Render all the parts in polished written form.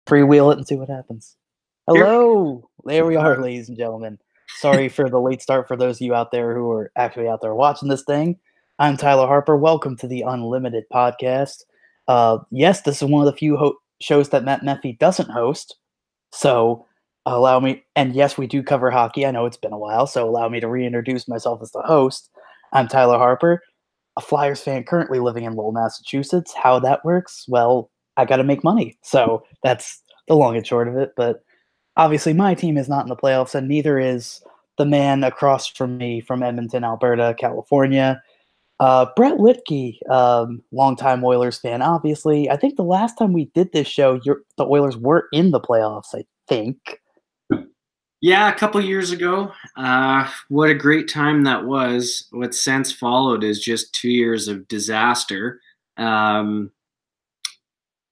freewheel it and see what happens. Here. Hello! There we are, ladies and gentlemen. Sorry for the late start for those of you out there who are actually out there watching this thing. I'm Tyler Harper. Welcome to the Unlimited Podcast. Yes, this is one of the few shows that Matt Meffy doesn't host. So allow me, and yes, we do cover hockey. I know it's been a while, so allow me to reintroduce myself as the host. I'm Tyler Harper, a Flyers fan currently living in Lowell, Massachusetts. How that works? Well, I got to make money. So that's the long and short of it. But obviously, my team is not in the playoffs, and neither is the man across from me from Edmonton, Alberta, California. Bret Litke, longtime Oilers fan, obviously. I think the last time we did this show, the Oilers were in the playoffs, I think. Yeah, a couple years ago. What a great time that was. What since followed is just 2 years of disaster.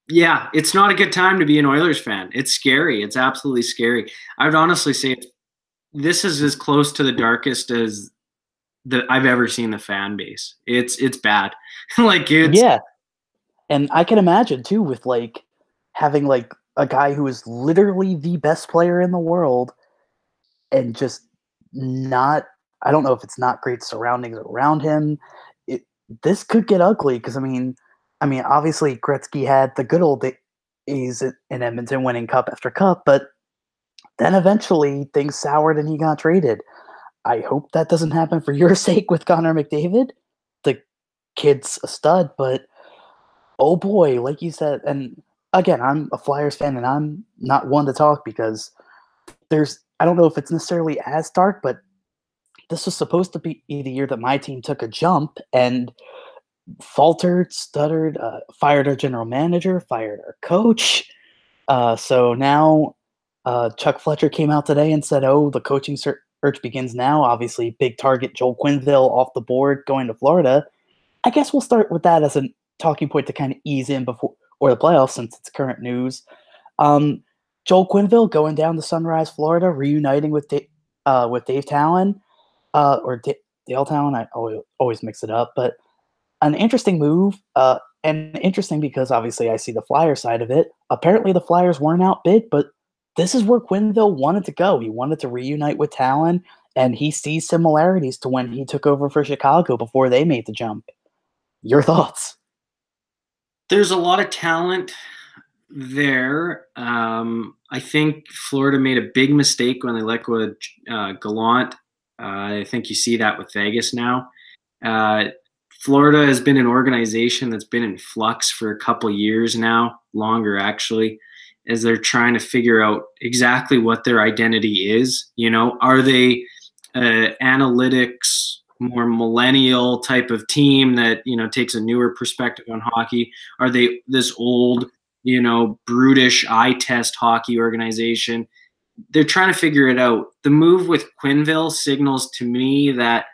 Yeah, it's not a good time to be an Oilers fan. It's scary. It's absolutely scary. I would honestly say this is as close to the darkest as I've ever seen the fan base. It's bad. Yeah, and I can imagine too with having a guy who is literally the best player in the world, and just not. I don't know if it's not great surroundings around him. This could get ugly because I mean, obviously Gretzky had the good old days in Edmonton, winning cup after cup, but then eventually things soured and he got traded. I hope that doesn't happen for your sake with Connor McDavid. The kid's a stud, but oh boy, like you said, and again, I'm a Flyers fan and I'm not one to talk because I don't know if it's necessarily as dark, but this was supposed to be the year that my team took a jump and faltered, stuttered, fired our general manager, fired our coach. So now Chuck Fletcher came out today and said, oh, the coaching search begins now. Obviously, big target Joel Quenneville off the board going to Florida. I guess we'll start with that as a talking point to kind of ease in before the playoffs since it's current news. Joel Quenneville going down to Sunrise, Florida, reuniting with Dave Talon, or Dale Talon. I always mix it up, but an interesting move, and interesting because obviously I see the Flyers side of it. Apparently the Flyers weren't outbid, but this is where Quenneville wanted to go. He wanted to reunite with Talon, and he sees similarities to when he took over for Chicago before they made the jump. Your thoughts? There's a lot of talent there. I think Florida made a big mistake when they let go of Gallant. I think you see that with Vegas now. Florida has been an organization that's been in flux for a couple years now, longer actually, as they're trying to figure out exactly what their identity is. You know, are they analytics, more millennial type of team that, you know, takes a newer perspective on hockey? Are they this old, you know, brutish eye test hockey organization? They're trying to figure it out. The move with Quenneville signals to me that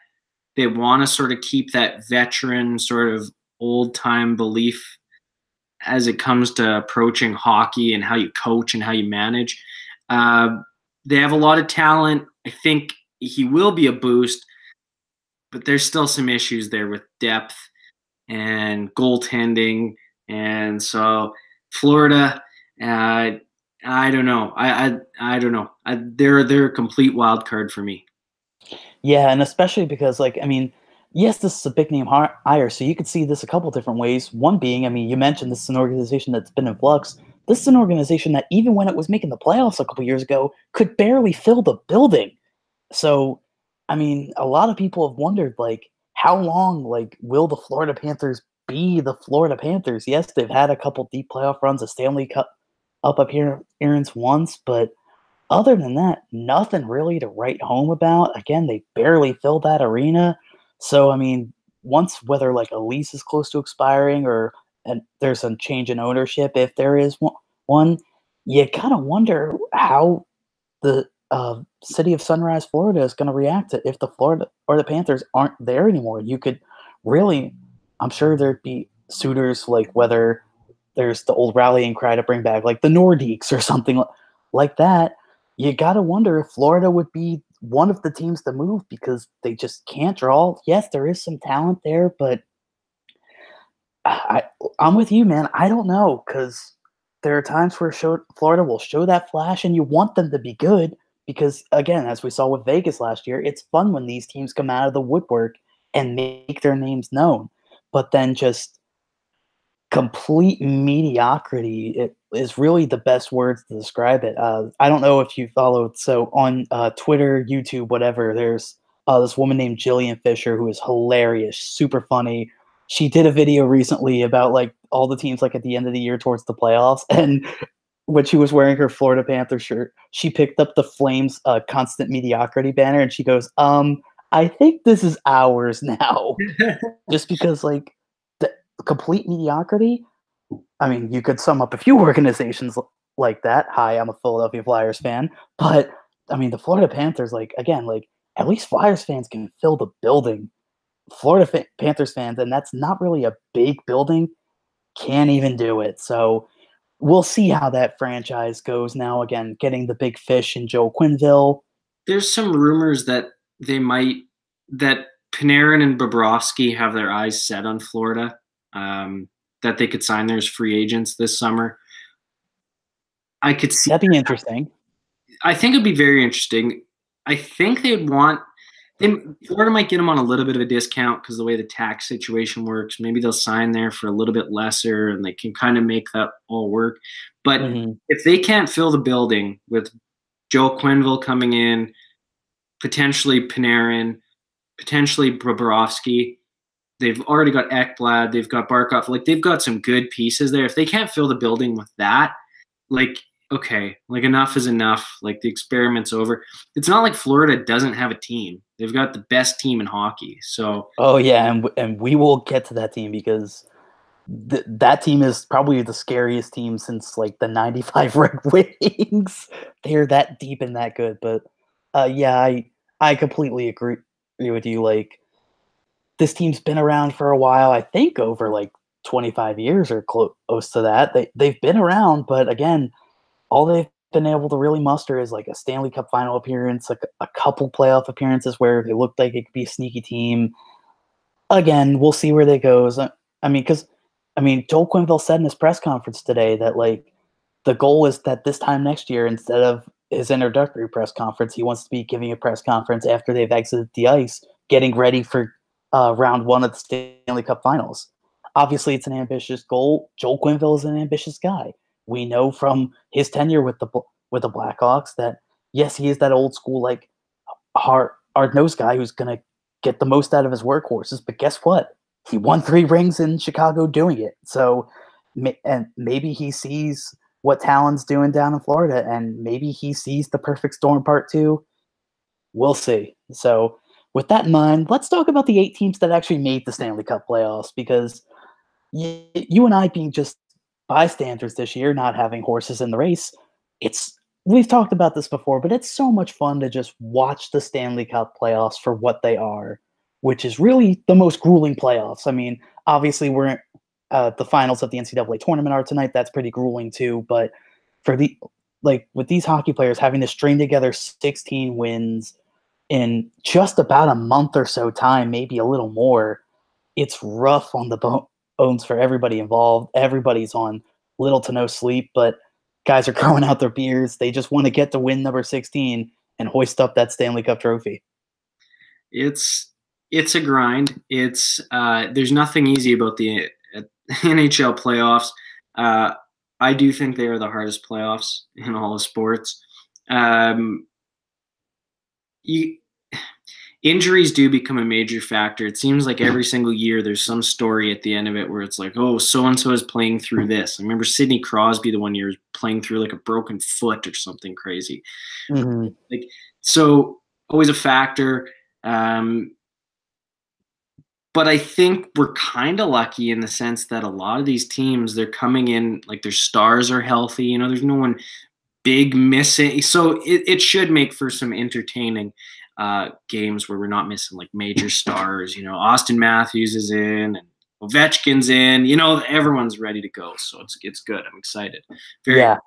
they want to sort of keep that veteran sort of old time belief as it comes to approaching hockey and how you coach and how you manage. They have a lot of talent. I think he will be a boost, but there's still some issues there with depth and goaltending. And so Florida, I don't know. I don't know. They're a complete wild card for me. Yeah, and especially because, yes, this is a big name hire, so you could see this a couple different ways. One being, you mentioned this is an organization that's been in flux. This is an organization that even when it was making the playoffs a couple years ago, could barely fill the building. So, a lot of people have wondered, how long, will the Florida Panthers be the Florida Panthers? Yes, they've had a couple deep playoff runs, a Stanley Cup appearance once, but other than that, nothing really to write home about. Again, they barely filled that arena. So, once whether a lease is close to expiring and there's a change in ownership, if there is one, you kind of wonder how the city of Sunrise, Florida is going to react to if the Florida or the Panthers aren't there anymore. You could really, I'm sure there'd be suitors whether there's the old rallying cry to bring back the Nordiques or something like that. You got to wonder if Florida would be one of the teams to move because they just can't draw. Yes, there is some talent there, but I'm with you, man. I don't know because there are times where Florida will show that flash, and you want them to be good because, again, as we saw with Vegas last year, it's fun when these teams come out of the woodwork and make their names known. But then just complete mediocrity it is really the best words to describe it. I don't know if you followed, so on Twitter, YouTube, whatever, there's this woman named Jillian Fisher who is hilarious, super funny. She did a video recently about like all the teams like at the end of the year towards the playoffs, and when she was wearing her Florida Panther shirt, she picked up the Flames constant mediocrity banner and she goes, I think this is ours now. Just because like the complete mediocrity. I mean, you could sum up a few organizations like that. Hi, I'm a Philadelphia Flyers fan, but I mean, the Florida Panthers, like again, like at least Flyers fans can fill the building. Florida Panthers fans, and that's not really a big building, can't even do it. So we'll see how that franchise goes now. Again, getting the big fish in Joe Quenneville. There's some rumors that that Panarin and Bobrovsky have their eyes set on Florida, that they could sign there as free agents this summer. I could see that'd be interesting. I think it'd be very interesting. I think they'd want. Florida might get them on a little bit of a discount because the way the tax situation works. Maybe they'll sign there for a little bit lesser and they can kind of make that all work. But if they can't fill the building with Joe Quenneville coming in, potentially Panarin, potentially Bobrovsky, they've already got Ekblad, they've got Barkov. Like, they've got some good pieces there. If they can't fill the building with that, like, okay, like enough is enough. Like, the experiment's over. It's not like Florida doesn't have a team. They've got the best team in hockey. So, oh yeah, and we will get to that team because that team is probably the scariest team since like the '95 Red Wings. They're that deep and that good. But yeah, I completely agree with you. Like, this team's been around for a while. I think over like 25 years or close to that. They've been around, but again, all they've been able to really muster is like a Stanley Cup final appearance, like a couple playoff appearances where they looked like it could be a sneaky team. Again, we'll see where they goes. I mean, because Joel Quenneville said in his press conference today that like the goal is that this time next year, instead of his introductory press conference, he wants to be giving a press conference after they've exited the ice, getting ready for round one of the Stanley Cup Finals. Obviously, it's an ambitious goal. Joel Quenneville is an ambitious guy. We know from his tenure with the Blackhawks that yes, he is that old school like hard-nosed guy who's gonna get the most out of his workhorses. But guess what? He won 3 rings in Chicago doing it. So, and maybe he sees what Talon's doing down in Florida, and maybe he sees the perfect storm part 2. We'll see. So, with that in mind, let's talk about the 8 teams that actually made the Stanley Cup playoffs, because you and I being just bystanders this year, not having horses in the race, we've talked about this before, but it's so much fun to just watch the Stanley Cup playoffs for what they are, which is really the most grueling playoffs. I mean, obviously we're the finals of the NCAA tournament are tonight. That's pretty grueling too. But for with these hockey players having to string together 16 wins in just about a month or so time, maybe a little more, it's rough on the bones for everybody involved. Everybody's on little to no sleep, but guys are growing out their beards. They just want to get to win number 16 and hoist up that Stanley Cup trophy. It's a grind. It's there's nothing easy about the NHL playoffs. I do think they are the hardest playoffs in all of sports. Injuries do become a major factor. It seems like every single year there's some story at the end of it where it's like, oh, so-and-so is playing through this. I remember Sidney Crosby the one year was playing through like a broken foot or something crazy. Like, so always a factor. But I think we're kind of lucky in the sense that a lot of these teams, they're coming in, like their stars are healthy. You know, there's no one big missing. So it should make for some entertaining games where we're not missing like major stars. You know, Austin Matthews is in and Ovechkin's in. You know, everyone's ready to go. So it's good. I'm excited. Yeah.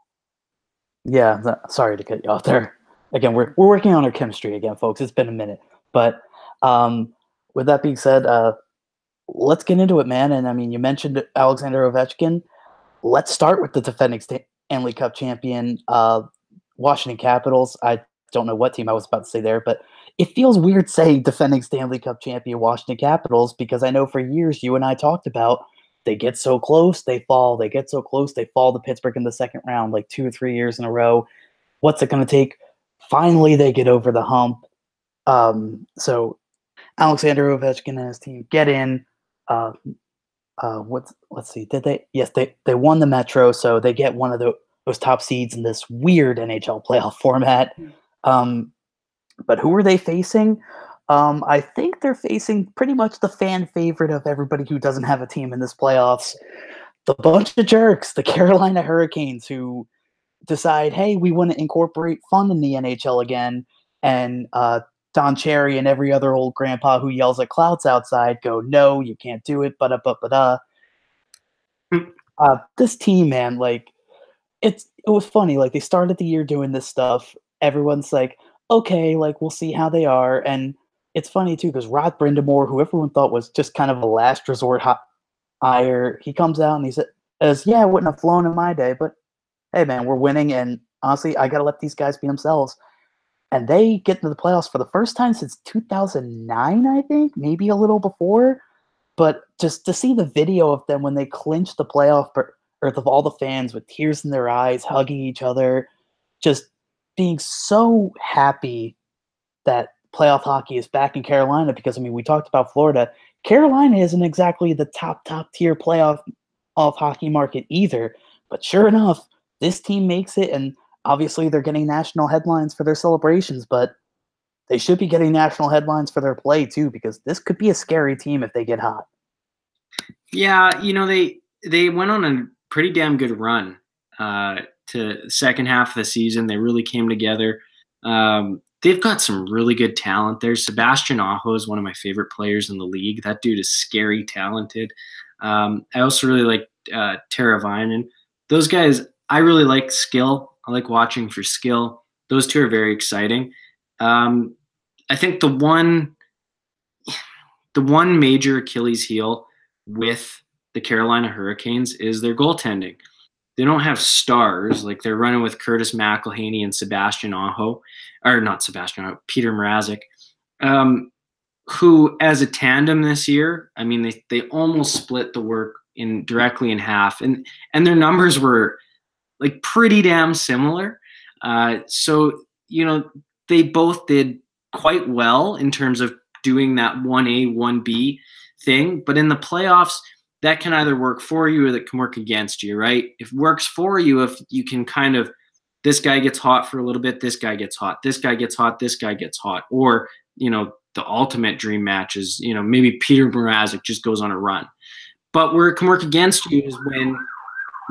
Sorry to cut you off there. Again, we're working on our chemistry again, folks. It's been a minute. But with that being said, let's get into it, man. And I mean, you mentioned Alexander Ovechkin. Let's start with the defending Stanley Cup champion Washington Capitals. I don't know what team I was about to say there, but it feels weird saying defending Stanley Cup champion Washington Capitals because I know for years you and I talked about they get so close, they fall. They get so close, they fall to Pittsburgh in the second round, like 2 or 3 years in a row. What's it going to take? Finally, they get over the hump. So Alexander Ovechkin and his team get in. Let's see. Did they? Yes, they won the Metro, so they get one of those top seeds in this weird NHL playoff format. But who are they facing? I think they're facing pretty much the fan favorite of everybody who doesn't have a team in this playoffs. The bunch of jerks, the Carolina Hurricanes, who decide, hey, we want to incorporate fun in the NHL again. And Don Cherry and every other old grandpa who yells at clouds outside go, no, you can't do it, this team, man, like, it was funny. Like, they started the year doing this stuff. Everyone's like, okay, like, we'll see how they are. And it's funny, too, because Rod Brindamore, who everyone thought was just kind of a last resort hire, he comes out and he says, yeah, it wouldn't have flown in my day, but hey, man, we're winning, and honestly, I got to let these guys be themselves. And they get into the playoffs for the first time since 2009, I think, maybe a little before. But just to see the video of them when they clinched the playoff berth of all the fans with tears in their eyes, hugging each other, just being so happy that playoff hockey is back in Carolina. Because, I mean, we talked about Florida. Carolina isn't exactly the top tier playoff hockey market either. But sure enough, this team makes it, and obviously they're getting national headlines for their celebrations, but they should be getting national headlines for their play too, because this could be a scary team if they get hot. Yeah, you know, they went on a pretty damn good run to the second half of the season. They really came together. They've got some really good talent there. Sebastian Aho is one of my favorite players in the league. That dude is scary talented. I also really like Teravainen. Those guys, I really like skill. I like watching for skill. Those two are very exciting. I think the one major Achilles heel with the Carolina Hurricanes is their goaltending. They don't have stars. Like, they're running with Curtis McElhaney and Sebastian Aho, or not Sebastian Aho, Peter Mrazek, who as a tandem this year, I mean, they almost split the work directly in half, and their numbers were like pretty damn similar. So, you know, they both did quite well in terms of doing that 1A, 1B thing. But in the playoffs, that can either work for you or that can work against you, right? If it works for you, if you can kind of, this guy gets hot for a little bit, this guy gets hot, this guy gets hot, this guy gets hot. Or, you know, the ultimate dream match is, you know, maybe Peter Mrazek just goes on a run. But where it can work against you is when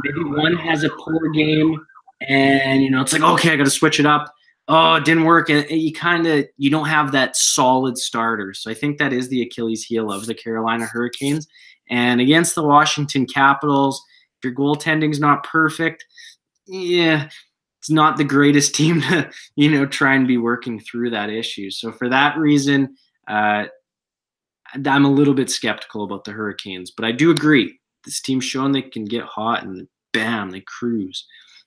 maybe one has a poor game and, you know, it's like, okay, I got to switch it up. Oh, it didn't work. And you don't have that solid starter. So I think that is the Achilles heel of the Carolina Hurricanes. And against the Washington Capitals, if your goaltending's not perfect, yeah, it's not the greatest team to, you know, try and be working through that issue. So for that reason, I'm a little bit skeptical about the Hurricanes. But I do agree. This team's shown they can get hot and bam, they cruise.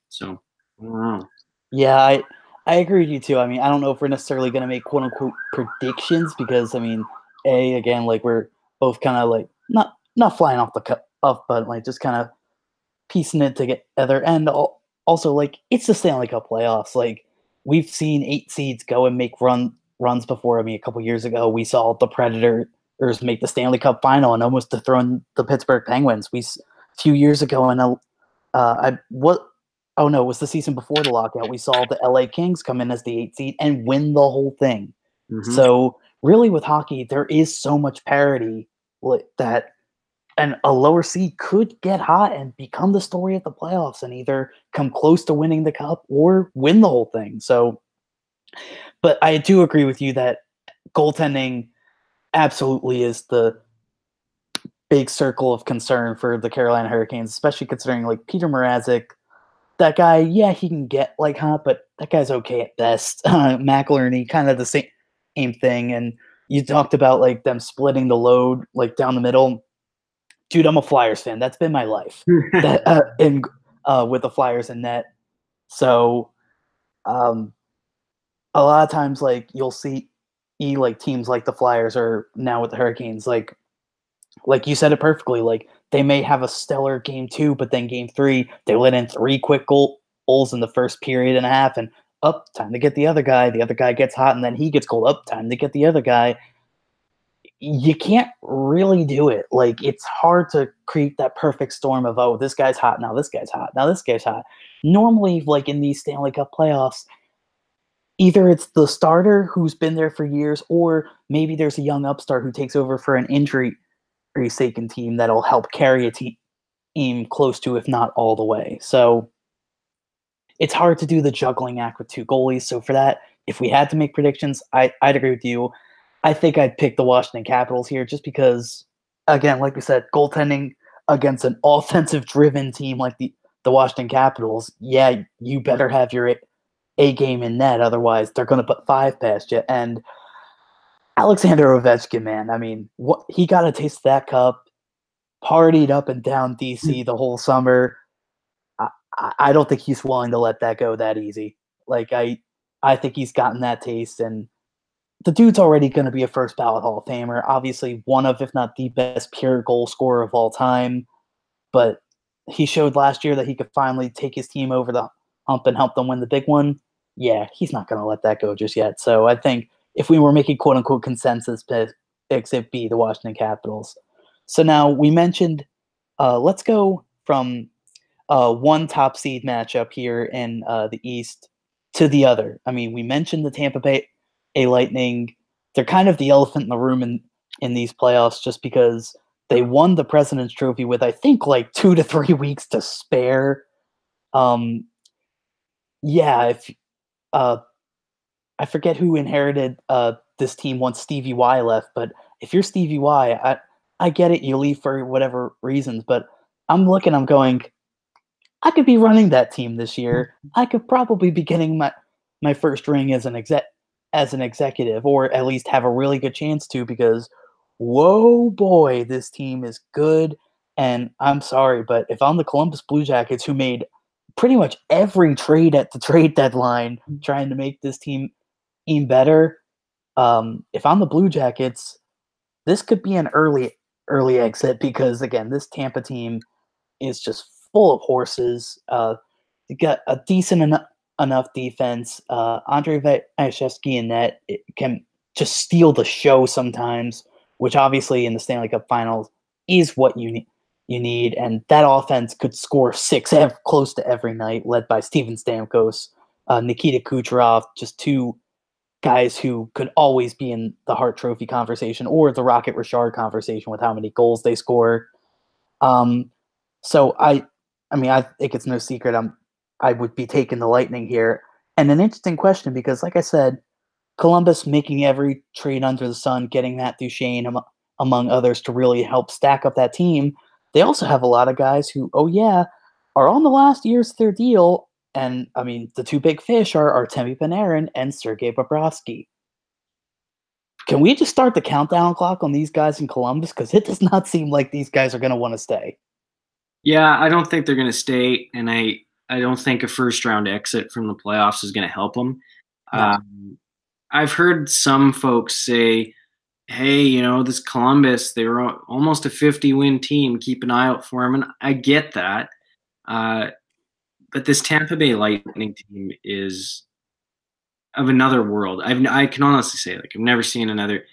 So, I don't know. Yeah, I agree with you too. I mean, I don't know if we're necessarily going to make quote unquote predictions because, I mean, again, like, we're both kind of like not flying off the cuff, but like just kind of piecing it together. And also, like, it's the Stanley Cup playoffs. Like, we've seen 8 seeds go and make runs before. I mean, a couple years ago, we saw the Predators make the Stanley Cup final and almost dethrone the Pittsburgh Penguins. A few years ago, and it was the season before the lockout. We saw the LA Kings come in as the 8 seed and win the whole thing. Mm-hmm. So really, with hockey, there is so much parity that and a lower seed could get hot and become the story of the playoffs and either come close to winning the cup or win the whole thing. So, but I do agree with you that goaltending absolutely is the big circle of concern for the Carolina Hurricanes, especially considering, like, Peter Mrazek, that guy, yeah, he can get like hot, but that guy's okay at best. McElhaney, kind of the same thing. And you talked about, like, them splitting the load, like, down the middle. Dude, I'm a Flyers fan. That's been my life. And with the Flyers in net. So a lot of times, like you'll see like teams like the Flyers or now with the Hurricanes, like you said it perfectly. Like they may have a stellar game 2, but then game 3 they let in 3 quick goals in the first period and a half, and up time to get the other guy. The other guy gets hot, and then he gets cold. Up time to get the other guy. You can't really do it. Like it's hard to create that perfect storm of, oh, this guy's hot now, this guy's hot now, this guy's hot. Normally, like in these Stanley Cup playoffs, either it's the starter who's been there for years, or maybe there's a young upstart who takes over for an injury-saken team that'll help carry a team close to, if not all the way. So it's hard to do the juggling act with 2 goalies. So for that, if we had to make predictions, I'd agree with you. I think I'd pick the Washington Capitals here just because, again, like we said, goaltending against an offensive-driven team like the Washington Capitals, yeah, you better have your A game in net, otherwise they're going to put 5 past you. And Alexander Ovechkin, man, I mean, he got a taste of that cup, partied up and down DC the whole summer. I don't think he's willing to let that go that easy. Like I think he's gotten that taste, and the dude's already going to be a first ballot Hall of Famer. Obviously, one of, if not the best pure goal scorer of all time. But he showed last year that he could finally take his team over the hump and help them win the big one. Yeah, he's not going to let that go just yet. So I think if we were making quote unquote consensus picks, it'd be the Washington Capitals. So now we mentioned, let's go from one top seed matchup here in the East to the other. I mean, we mentioned the Tampa Bay Lightning. They're kind of the elephant in the room in these playoffs just because they won the President's Trophy with, I think, like 2 to 3 weeks to spare. If I forget who inherited this team once Stevie Y left, but if you're Stevie Y, I get it, you leave for whatever reasons, but I'm going, I could be running that team this year. I could probably be getting my first ring as an executive, or at least have a really good chance to, because whoa boy, this team is good. And I'm sorry, but if I'm the Columbus Blue Jackets, who made pretty much every trade at the trade deadline trying to make this team even better, if I'm the Blue Jackets, this could be an early exit, because again, this Tampa team is just full of horses. They got a decent enough defense. Andrei Vasilevskiy in net can just steal the show sometimes, which obviously in the Stanley Cup Finals is what you need. And that offense could score 6 close to every night, led by Steven Stamkos, Nikita Kucherov, just 2 guys who could always be in the Hart Trophy conversation or the Rocket Richard conversation with how many goals they score. So I think it's no secret I would be taking the Lightning here. And an interesting question, because like I said, Columbus making every trade under the sun, getting Matt Duchene among others to really help stack up that team. They also have a lot of guys who, are on the last years of their deal. And I mean, the 2 big fish are Artemi Panarin and Sergei Bobrovsky. Can we just start the countdown clock on these guys in Columbus? Because it does not seem like these guys are going to want to stay. Yeah, I don't think they're going to stay, and I don't think a first-round exit from the playoffs is going to help them. No. I've heard some folks say, hey, this Columbus, they were almost a 50-win team. Keep an eye out for them, and I get that. But this Tampa Bay Lightning team is of another world. I can honestly say, like, I've never seen another.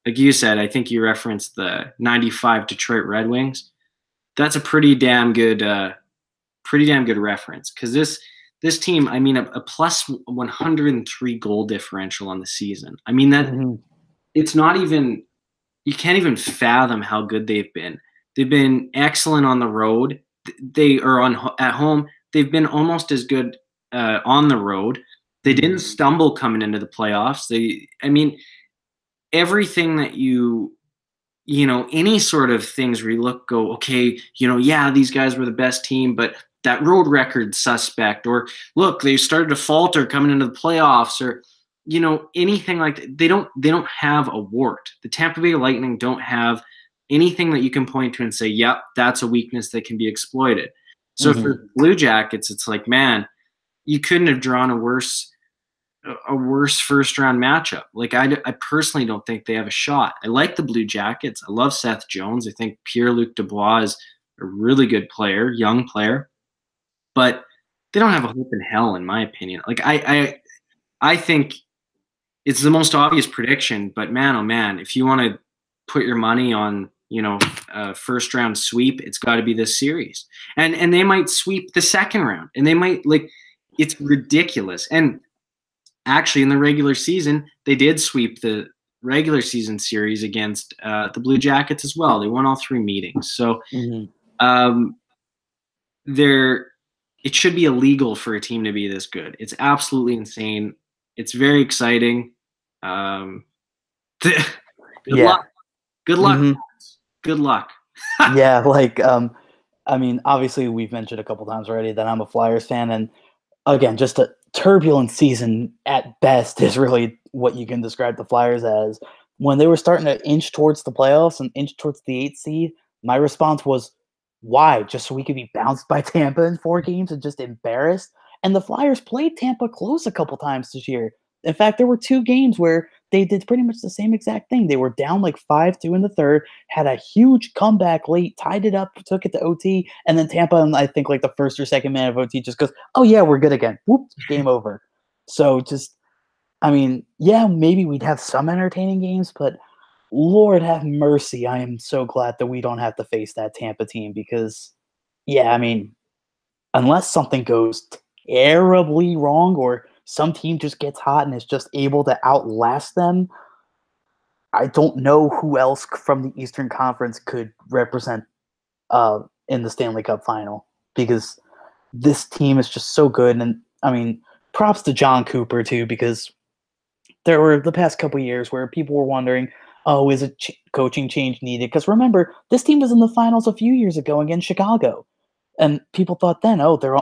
Like you said, I think you referenced the '95 Detroit Red Wings. That's a pretty damn good reference, because this team, I mean, a plus 103 goal differential on the season. I mean, that it's not even, you can't even fathom how good they've been. They've been excellent on the road. They are at home. They've been almost as good on the road. They didn't stumble coming into the playoffs. Everything that any sort of things where you go, okay, these guys were the best team, but that road record suspect, or look, they started to falter coming into the playoffs, or, anything like that. They don't have a wart. The Tampa Bay Lightning don't have anything that you can point to and say, yep, that's a weakness that can be exploited. So for the Blue Jackets, it's like, man, you couldn't have drawn a worse first round matchup. Like I personally don't think they have a shot. I like the Blue Jackets. I love Seth Jones. I think Pierre-Luc Dubois is a really good player, young player, but they don't have a hope in hell, in my opinion. Like I think it's the most obvious prediction, but man, oh man, if you want to put your money on, a first round sweep, it's got to be this series. And they might sweep the second round, and they might, like, it's ridiculous. And actually, in the regular season, they did sweep the regular season series against the Blue Jackets as well. They won all 3 meetings. So it should be illegal for a team to be this good. It's absolutely insane. It's very exciting. Good luck. Good luck. Good luck. Yeah, like, I mean, obviously we've mentioned a couple times already that I'm a Flyers fan, and again, just a turbulent season at best is really what you can describe the Flyers as. When they were starting to inch towards the playoffs and inch towards the 8th seed, my response was, why? Just so we could be bounced by Tampa in 4 games and just embarrassed? And the Flyers played Tampa close a couple times this year. In fact, there were 2 games where they did pretty much the same exact thing. They were down like 5-2 in the third, had a huge comeback late, tied it up, took it to OT, and then Tampa, and I think like the first or second minute of OT, just goes, oh yeah, we're good again. Whoop, game over. So just, I mean, yeah, maybe we'd have some entertaining games, but Lord have mercy, I am so glad that we don't have to face that Tampa team because, yeah, I mean, unless something goes terribly wrong or some team just gets hot and is just able to outlast them, I don't know who else from the Eastern Conference could represent in the Stanley Cup final because this team is just so good. And, I mean, props to John Cooper, too, because there were the past couple years where people were wondering, oh, is a coaching change needed? Because remember, this team was in the finals a few years ago against Chicago. And people thought then, oh, they're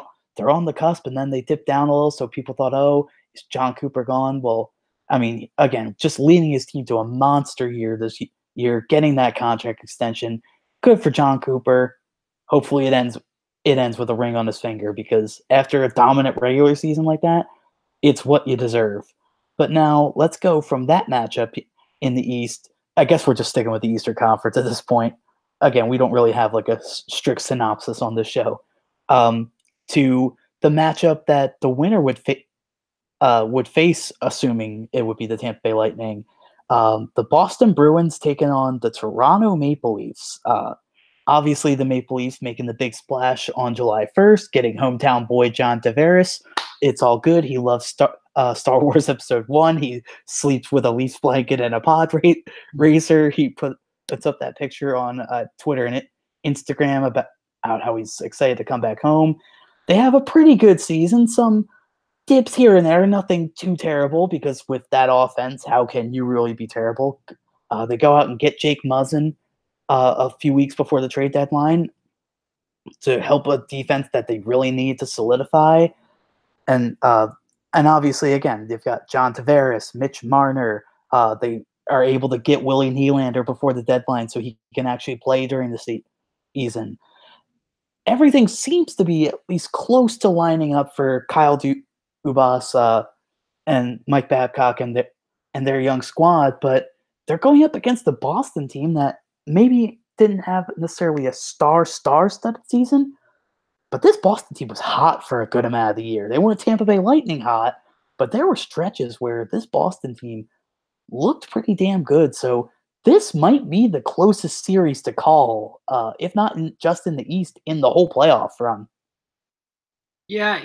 on the cusp, and then they dipped down a little, so people thought, oh, is John Cooper gone? Well, I mean, again, just leading his team to a monster year this year, getting that contract extension, good for John Cooper. Hopefully it ends with a ring on his finger because after a dominant regular season like that, it's what you deserve. But now let's go from that matchup in the East. I guess we're just sticking with the Eastern Conference at this point. Again, we don't really have like a strict synopsis on this show. To the matchup that the winner would face, assuming it would be the Tampa Bay Lightning. The Boston Bruins taking on the Toronto Maple Leafs. Obviously, the Maple Leafs making the big splash on July 1st, getting hometown boy John Tavares. It's all good. He loves Star Wars Episode 1. He sleeps with a Leafs blanket and a pod racer. He puts up that picture on Twitter and Instagram about how he's excited to come back home. They have a pretty good season. Some dips here and there, nothing too terrible, because with that offense, how can you really be terrible? They go out and get Jake Muzzin a few weeks before the trade deadline to help a defense that they really need to solidify. And obviously, again, they've got John Tavares, Mitch Marner. They are able to get Willie Nylander before the deadline so he can actually play during the season. Everything seems to be at least close to lining up for Kyle Dubas and Mike Babcock and their young squad, but they're going up against the Boston team that maybe didn't have necessarily a star-studded season, but this Boston team was hot for a good amount of the year. They weren't Tampa Bay Lightning hot, but there were stretches where this Boston team looked pretty damn good. So this might be the closest series to call, if not just in the East, in the whole playoff run. Yeah,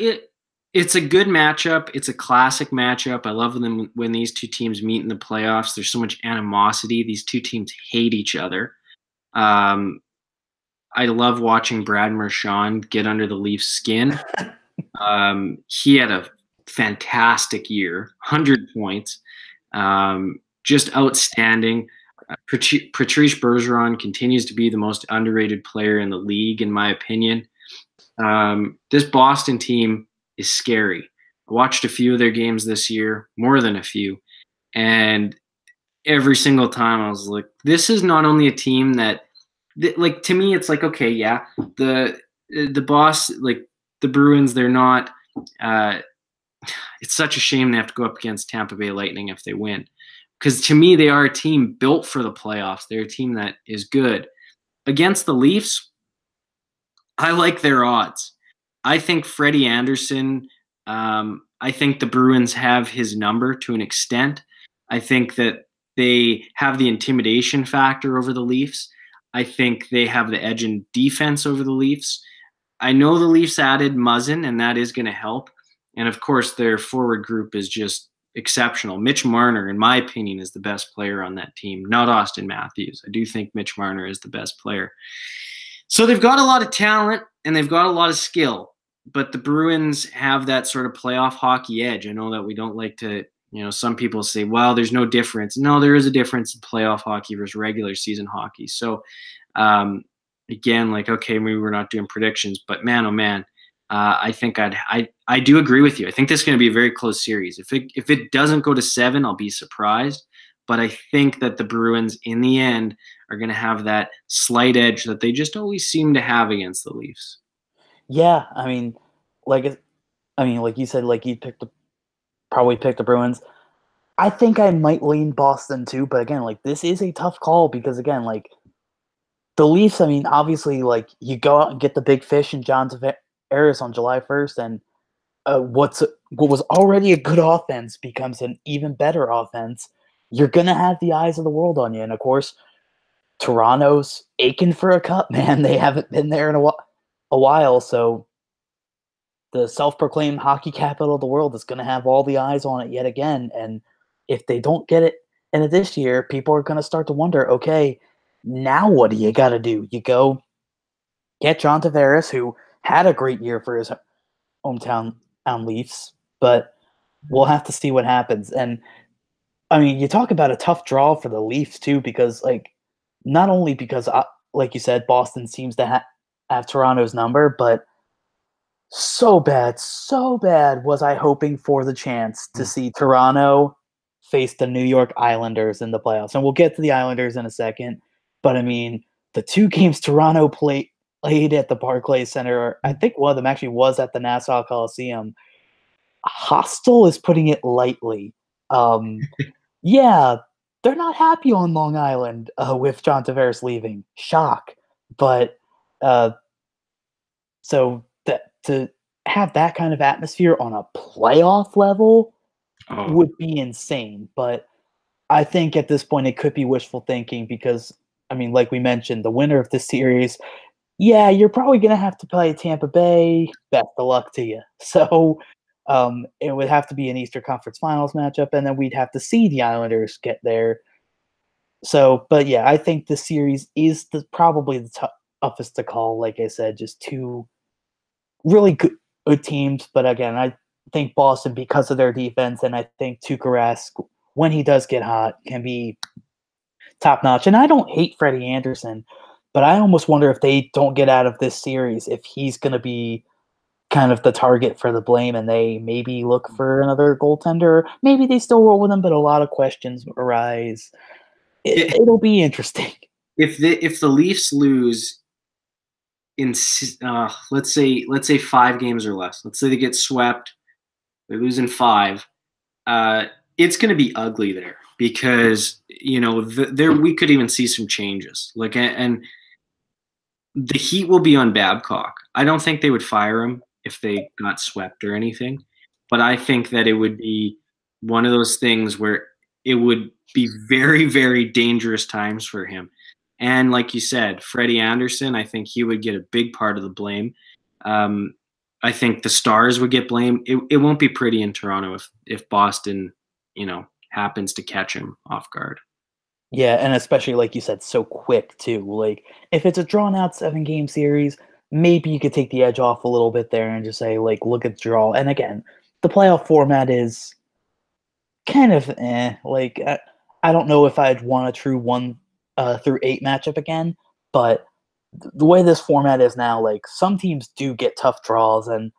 it's a good matchup. It's a classic matchup. I love them when these two teams meet in the playoffs. There's so much animosity. These two teams hate each other. I love watching Brad Marchand get under the Leafs' skin. He had a fantastic year, 100 points, just outstanding. Patrice Bergeron continues to be the most underrated player in the league, in my opinion. This Boston team is scary. I watched a few of their games this year, more than a few, and every single time I was like, this is not only a team that, like, to me, it's like, okay, yeah, the the boss, like the Bruins, they're not. It's such a shame they have to go up against Tampa Bay Lightning if they win, because to me they are a team built for the playoffs. They're a team that is good. Against the Leafs, I like their odds. I think Freddie Anderson. I think the Bruins have his number to an extent. I think that they have the intimidation factor over the Leafs. I think they have the edge in defense over the Leafs. I know the Leafs added Muzzin, and that is going to help. And of course, their forward group is just exceptional. Mitch Marner, in my opinion, is the best player on that team, not Austin Matthews. I do think Mitch Marner is the best player. So they've got a lot of talent and they've got a lot of skill, but the Bruins have that sort of playoff hockey edge. I know that we don't like to, some people say, well, there's no difference. No, there is a difference in playoff hockey versus regular season hockey. So, again, like, okay, maybe we're not doing predictions, but man, oh man, I think I do agree with you. I think this is going to be a very close series. If it doesn't go to 7, I'll be surprised. But I think that the Bruins, in the end, are going to have that slight edge that they just always seem to have against the Leafs. Yeah, like you said, like you probably picked the Bruins. I think I might lean Boston too, but again, like this is a tough call because again, like the Leafs. Obviously, like you go out and get the big fish in John Tavares on July 1st, and what was already a good offense becomes an even better offense. You're gonna have the eyes of the world on you, and of course, Toronto's aching for a cup, man. They haven't been there in a while, so the self-proclaimed hockey capital of the world is going to have all the eyes on it yet again. And if they don't get it in it this year, people are going to start to wonder, okay, now what do you got to do? You go get John Tavares, who had a great year for his hometown Leafs, but we'll have to see what happens. And you talk about a tough draw for the Leafs too, because not only because, like you said, Boston seems to have Toronto's number, but so bad was I hoping for the chance to see Toronto face the New York Islanders in the playoffs. And we'll get to the Islanders in a second. But the 2 games Toronto played at the Barclays Center, I think one of them actually was at the Nassau Coliseum. Hostile is putting it lightly. Yeah, they're not happy on Long Island with John Tavares leaving. Shock. But so to have that kind of atmosphere on a playoff level would be insane. But I think at this point it could be wishful thinking because, like we mentioned, the winner of this series, yeah, you're probably going to have to play Tampa Bay. Best of luck to you. So it would have to be an Eastern Conference Finals matchup, and then we'd have to see the Islanders get there. So, but yeah, I think the series is probably the toughest to call. Like I said, just 2 really good teams, but again, I think Boston because of their defense, and I think Tuukka Rask, when he does get hot, can be top notch. And I don't hate Freddie Anderson, but I almost wonder if they don't get out of this series, if he's going to be kind of the target for the blame, and they maybe look for another goaltender. Maybe they still roll with him, but a lot of questions arise. It'll be interesting. If the Leafs lose in let's say 5 games or less. Let's say they get swept, they lose in 5. It's going to be ugly there because there we could even see some changes. And the heat will be on Babcock. I don't think they would fire him if they got swept or anything, but I think that it would be one of those things where it would be very, very dangerous times for him. And like you said, Freddie Anderson, I think he would get a big part of the blame. I think the Stars would get blamed. It won't be pretty in Toronto if Boston, happens to catch him off guard. Yeah, and especially like you said, so quick too. Like if it's a drawn out 7-game series, maybe you could take the edge off a little bit there and just say, like, look at the draw. And again, the playoff format is kind of like I don't know if I'd want a true 1 through 8 matchup again, but the way this format is now, like some teams do get tough draws, and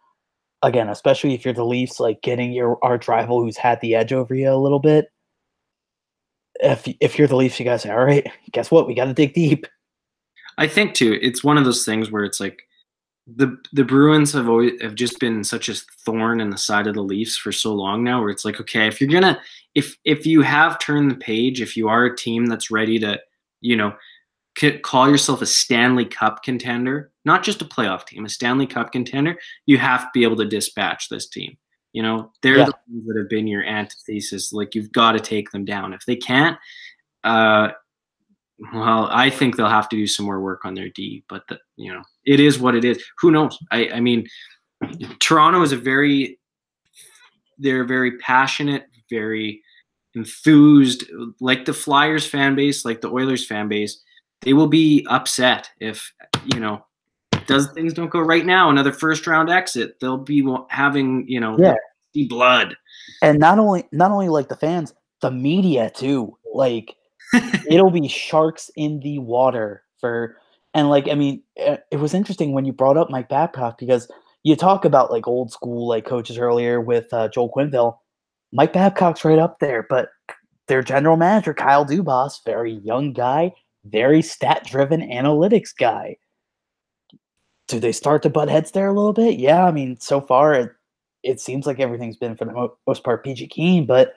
again, especially if you're the Leafs, like getting your arch rival who's had the edge over you a little bit. If you're the Leafs, you guys say, all right, guess what? We got to dig deep. I think too, it's one of those things where it's like the Bruins have just been such a thorn in the side of the Leafs for so long now, where it's like, okay, if you're gonna if you have turned the page, if you are a team that's ready to, you know, call yourself a Stanley Cup contender, not just a playoff team, a Stanley Cup contender, you have to be able to dispatch this team. You know, they're the ones that have been your antithesis. Like, you've got to take them down. If they can't, well, I think they'll have to do some more work on their D, but you know, it is what it is. Who knows? I mean, Toronto is they're very passionate, very enthused, like the Flyers fan base, like the Oilers fan base. They will be upset if, you know, things don't go right now, another first round exit. They'll be having, you know, see blood. And not only like the fans, the media too. Like, it'll be sharks in the water for, and like, I mean, it was interesting when you brought up Mike Babcock, because you talk about like old school like coaches earlier with Joel Quenneville. Mike Babcock's right up there, but their general manager Kyle Dubas, very young guy, very stat driven analytics guy. Do they start to butt heads there a little bit? Yeah, I mean, so far it seems like everything's been for the most part peachy keen, but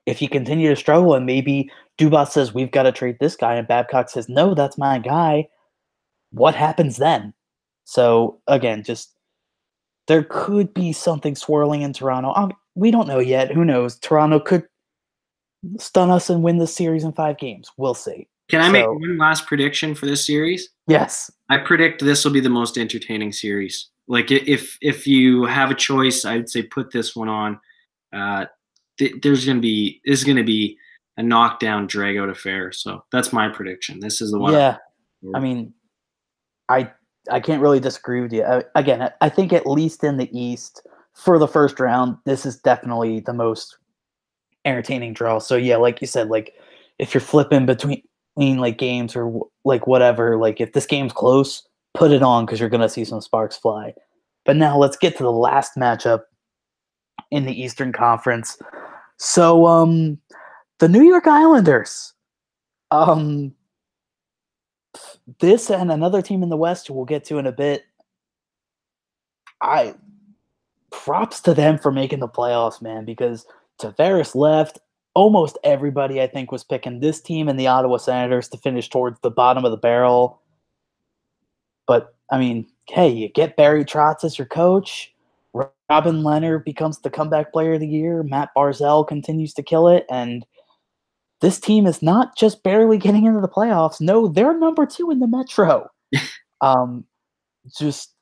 if you continue to struggle and maybe Dubas says, we've got to trade this guy, and Babcock says, no, that's my guy, what happens then? So, again, just there could be something swirling in Toronto. We don't know yet. Who knows? Toronto could stun us and win this series in 5 games. We'll see. Can I make one last prediction for this series? Yes. I predict this will be the most entertaining series. Like, if you have a choice, I'd say put this one on. This is going to be a knockdown, drag out affair. So that's my prediction. This is the one. Yeah. I mean, I can't really disagree with you. Again, I think at least in the East for the first round, this is definitely the most entertaining draw. So yeah, like you said, like if you're flipping between like games or like whatever, like if this game's close, put it on because you're going to see some sparks fly. But now let's get to the last matchup in the Eastern Conference. So the New York Islanders, this and another team in the West who we'll get to in a bit, props to them for making the playoffs, man, because Tavares left. Almost everybody, I think, was picking this team and the Ottawa Senators to finish towards the bottom of the barrel. But, I mean, hey, you get Barry Trotz as your coach. Robin Leonard becomes the comeback player of the year. Matt Barzal continues to kill it. And this team is not just barely getting into the playoffs. No, they're number 2 in the Metro. Just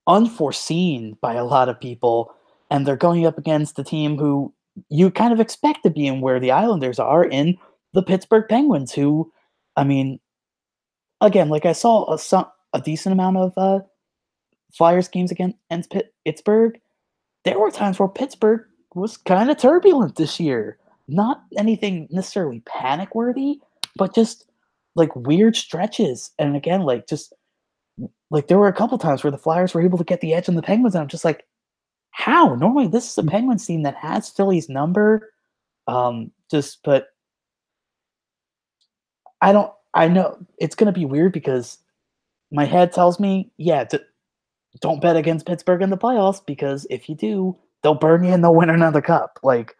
unforeseen by a lot of people. And they're going up against the team who you kind of expect to be in where the Islanders are, in the Pittsburgh Penguins, who, I mean, again, like I saw a decent amount of Flyers games against Pittsburgh. There were times where Pittsburgh was kind of turbulent this year. Not anything necessarily panic-worthy, but just like weird stretches. And again, like just like there were a couple times where the Flyers were able to get the edge on the Penguins, and I'm just like, how? Normally, this is a Penguins team that has Philly's number. But I know it's going to be weird because my head tells me, yeah, don't bet against Pittsburgh in the playoffs, because if you do, they'll burn you and they'll win another cup. Like,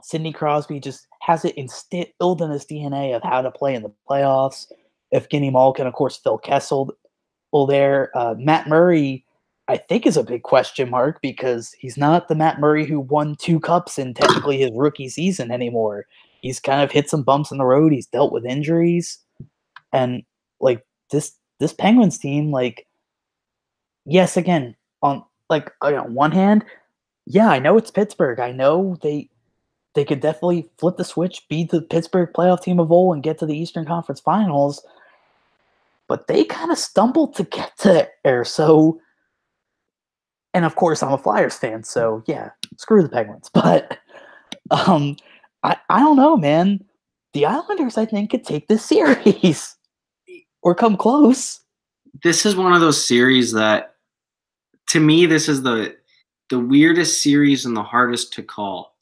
Sidney Crosby just has it instilled in his DNA of how to play in the playoffs. Evgeny Malkin, of course, Phil Kessel there. Matt Murray, I think, is a big question mark because he's not the Matt Murray who won 2 cups in technically his rookie season anymore. He's kind of hit some bumps in the road. He's dealt with injuries. And like this Penguins team, like, yes, again, on one hand, yeah, I know it's Pittsburgh. I know they could definitely flip the switch, be the Pittsburgh playoff team of old, and get to the Eastern Conference Finals. But they kind of stumbled to get to there. So, and of course, I'm a Flyers fan, so yeah, screw the Penguins. But I don't know, man. The Islanders, I think, could take this series or come close. This is one of those series that, to me, this is the weirdest series and the hardest to call.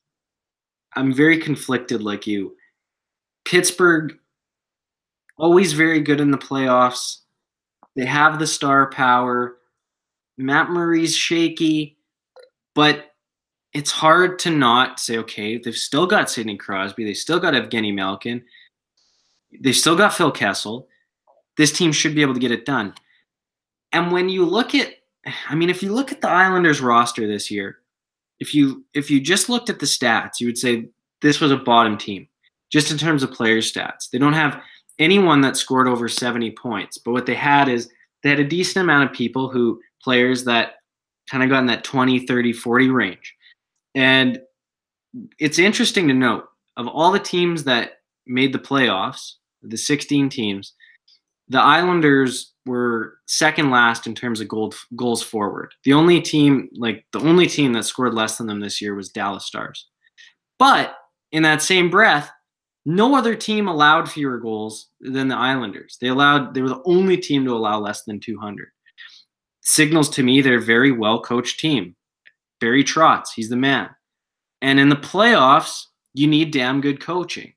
I'm very conflicted like you. Pittsburgh, always very good in the playoffs. They have the star power. Matt Murray's shaky, but it's hard to not say, okay, they've still got Sidney Crosby. They still got Evgeny Malkin. They've still got Phil Kessel. This team should be able to get it done. And when you look at, if you look at the Islanders roster this year, if you just looked at the stats, you would say this was a bottom team, just in terms of player stats. They don't have anyone that scored over 70 points, but what they had is they had a decent amount of players that kind of got in that 20, 30, 40 range. And it's interesting to note, of all the teams that made the playoffs, the 16 teams, the Islanders were second last in terms of goals forward. The only team that scored less than them this year was Dallas Stars. But in that same breath, no other team allowed fewer goals than the Islanders. They were the only team to allow less than 200. Signals to me they're a very well-coached team. Barry Trotz, he's the man. And in the playoffs, you need damn good coaching.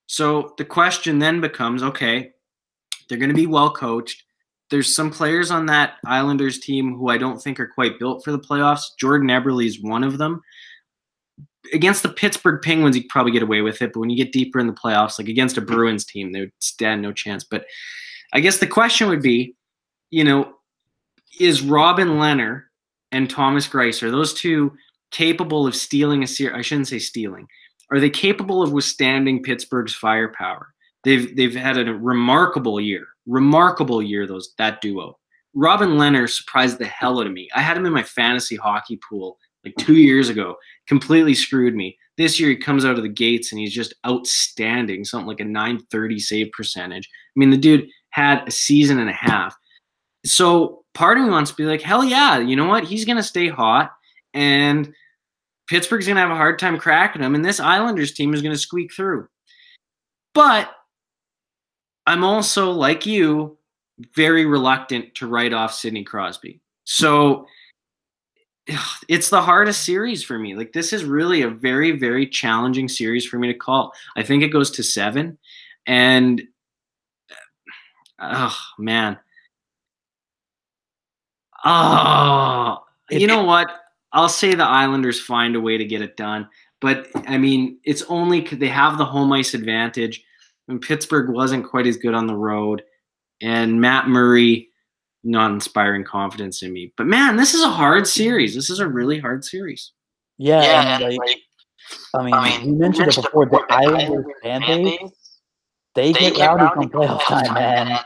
So the question then becomes, okay, they're going to be well-coached. There's some players on that Islanders team who I don't think are quite built for the playoffs. Jordan Eberle is one of them. Against the Pittsburgh Penguins, you could probably get away with it, but when you get deeper in the playoffs, like against a Bruins team, they would stand no chance. But I guess the question would be, is Robin Lehner and Thomas Greiss, are those two capable of stealing a series? I shouldn't say stealing. Are they capable of withstanding Pittsburgh's firepower? They've had a remarkable year, that duo. Robin Lehner surprised the hell out of me. I had him in my fantasy hockey pool like 2 years ago, completely screwed me. This year he comes out of the gates and he's just outstanding, something like a .930 save percentage. The dude had a season and a half. So part of me wants to be like, hell yeah, you know what? He's going to stay hot, and Pittsburgh's going to have a hard time cracking him, and this Islanders team is going to squeak through. But I'm also, like you, very reluctant to write off Sidney Crosby. So it's the hardest series for me. Like, this is really a very, very challenging series for me to call. I think it goes to 7, and oh man. Oh, you know what? I'll say the Islanders find a way to get it done. But, it's only because they have the home ice advantage. And Pittsburgh wasn't quite as good on the road. And Matt Murray, not inspiring confidence in me. But, man, this is a hard series. This is a really hard series. Yeah, you mentioned it before, the Islanders fan base, they get rowdy come playoff time, man.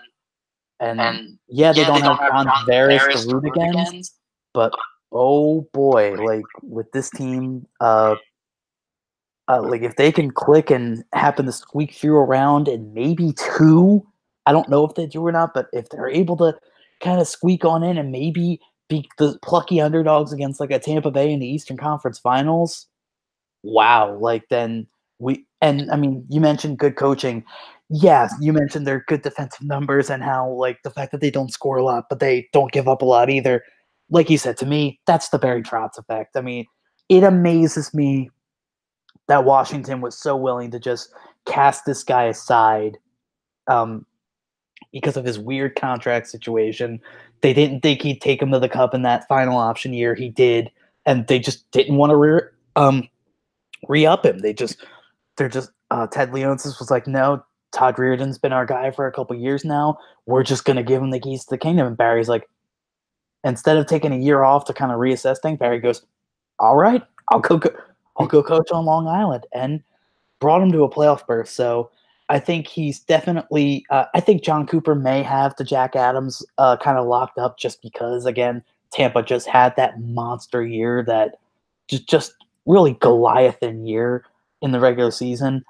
And yeah, they don't have John Tavares to root against, but oh boy, like with this team, like if they can click and happen to squeak through a round and maybe 2, I don't know if they do or not, but if they're able to kind of squeak on in and maybe beat the plucky underdogs against like a Tampa Bay in the Eastern Conference Finals, wow, like then you mentioned good coaching. Yeah, you mentioned their good defensive numbers and how, like, the fact that they don't score a lot, but they don't give up a lot either. Like you said, to me, that's the Barry Trotz effect. It amazes me that Washington was so willing to just cast this guy aside because of his weird contract situation. They didn't think he'd take him to the Cup in that final option year. He did, and they just didn't want to re-up him. Ted Leonsis was like, no, Todd Reardon's been our guy for a couple years now. We're just going to give him the keys to the kingdom. And Barry's like, instead of taking a year off to kind of reassess things, Barry goes, all right, I'll go coach on Long Island, and brought him to a playoff berth. So I think he's definitely I think John Cooper may have the Jack Adams kind of locked up just because, again, Tampa just had that monster year, that just really Goliathan year in the regular season.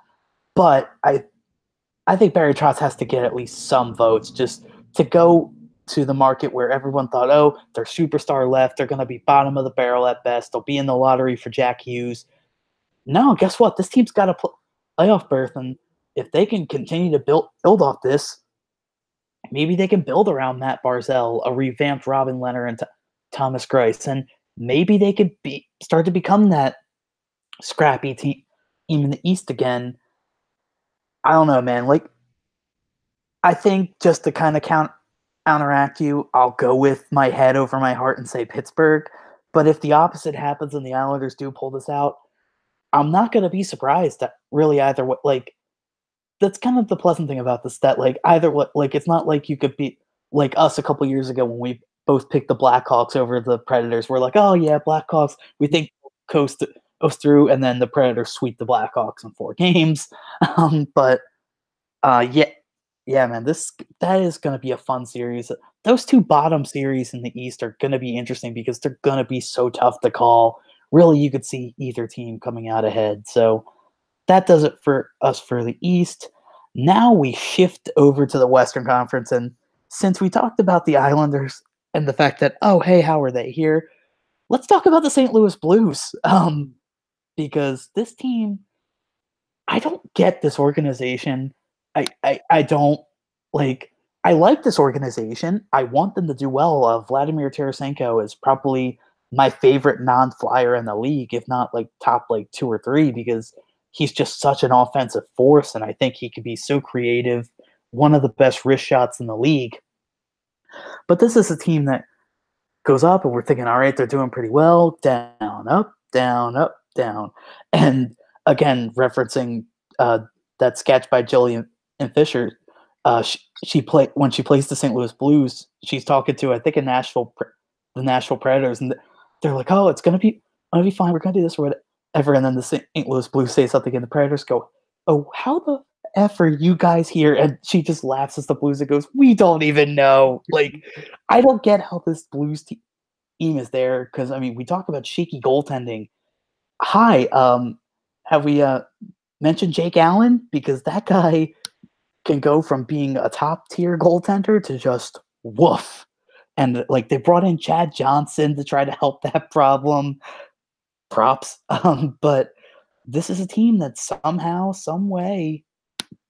But I think Barry Trotz has to get at least some votes just to go to the market where everyone thought, oh, they're superstar left. They're going to be bottom of the barrel at best. They'll be in the lottery for Jack Hughes. No, guess what? This team's got a playoff berth, and if they can continue to build off this, maybe they can build around Matt Barzal, a revamped Robin Lehner, and Thomas Greiss, and maybe they could start to become that scrappy team in the East again. I don't know, man. Like, I think just to kind of counteract you. I'll go with my head over my heart and say Pittsburgh. But if the opposite happens and the Islanders do pull this out, I'm not going to be surprised that really either what like that's kind of the pleasant thing about this that like either what like it's not like you could be like us a couple years ago when we both picked the Blackhawks over the Predators. We're like, oh yeah, Blackhawks. We think coast through, and then the Predators sweep the Blackhawks in 4 games. But yeah, yeah, man, that is going to be a fun series. Those 2 bottom series in the East are going to be interesting because they're going to be so tough to call. Really, you could see either team coming out ahead. So that does it for us for the East. Now we shift over to the Western Conference, and since we talked about the Islanders and the fact that, oh, hey, how are they here? Let's talk about the St. Louis Blues, because this team, I don't get this organization. I don't like. I like this organization. I want them to do well. Vladimir Tarasenko is probably my favorite non-flyer in the league, if not like top like 2 or 3, because he's just such an offensive force, and I think he could be so creative. One of the best wrist shots in the league. But this is a team that goes up, and we're thinking, all right, they're doing pretty well. Down, up, down, up, down. And again, referencing that sketch by Jillian and Fisher, she played when she plays the St. Louis Blues. She's talking to, I think, the Nashville Predators, and they're like, "Oh, it's gonna be fine. We're gonna do this or whatever." And then the St. Louis Blues say something, and the Predators go, "Oh, how the F are you guys here?" And she just laughs as the Blues and goes, "We don't even know." Like, I don't get how this Blues team is there because I mean, we talk about shaky goaltending. Hi, have we mentioned Jake Allen? Because that guy can go from being a top tier goaltender to just woof. And like they brought in Chad Johnson to try to help that problem. Props. But this is a team that somehow, some way,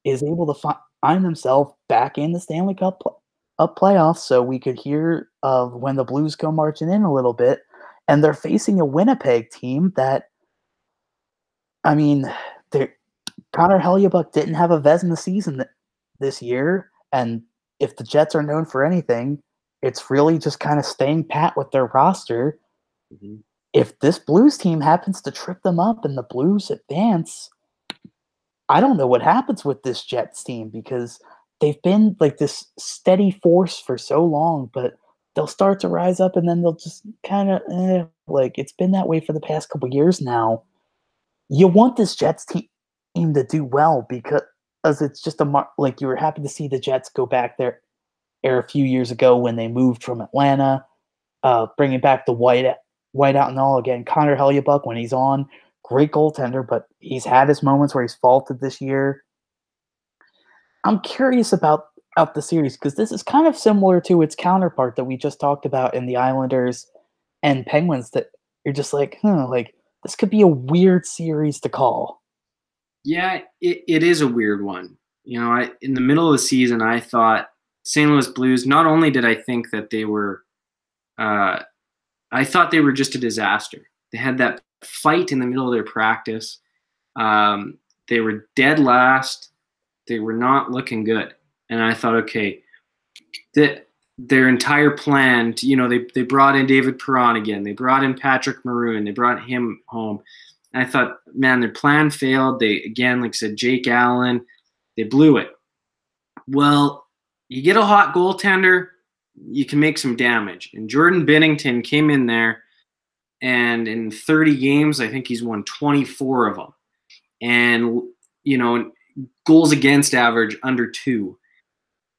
is able to find themselves back in the Stanley Cup playoffs. So we could hear when the Blues go marching in a little bit, and they're facing a Winnipeg team that, I mean, Connor Hellebuyck didn't have a Vezina season this year, and if the Jets are known for anything, it's really just kind of staying pat with their roster. Mm-hmm. If this Blues team happens to trip them up and the Blues advance, I don't know what happens with this Jets team because they've been like this steady force for so long, but they'll start to rise up and then they'll just kind of like it's been that way for the past couple years now. You want this Jets team to do well because it's just like you were happy to see the Jets go back there a few years ago when they moved from Atlanta, bringing back the whiteout and all again. Connor Hellebuyck, when he's on, great goaltender, but he's had his moments where he's faulted this year. I'm curious about the series because this is kind of similar to its counterpart that we just talked about in the Islanders and Penguins. That you're just like, like this could be a weird series to call. Yeah, it is a weird one. You know, in the middle of the season, I thought St. Louis Blues, not only did I think that they were, I thought they were just a disaster. They had that fight in the middle of their practice. They were dead last. They were not looking good. And I thought, okay, their entire plan, they brought in David Perron again. They brought in Patrick Maroon. They brought him home. And I thought, man, their plan failed. They, again, like I said, Jake Allen, they blew it. Well, you get a hot goaltender, you can make some damage. And Jordan Binnington came in there, and in 30 games, I think he's won 24 of them. And, goals against average under 2.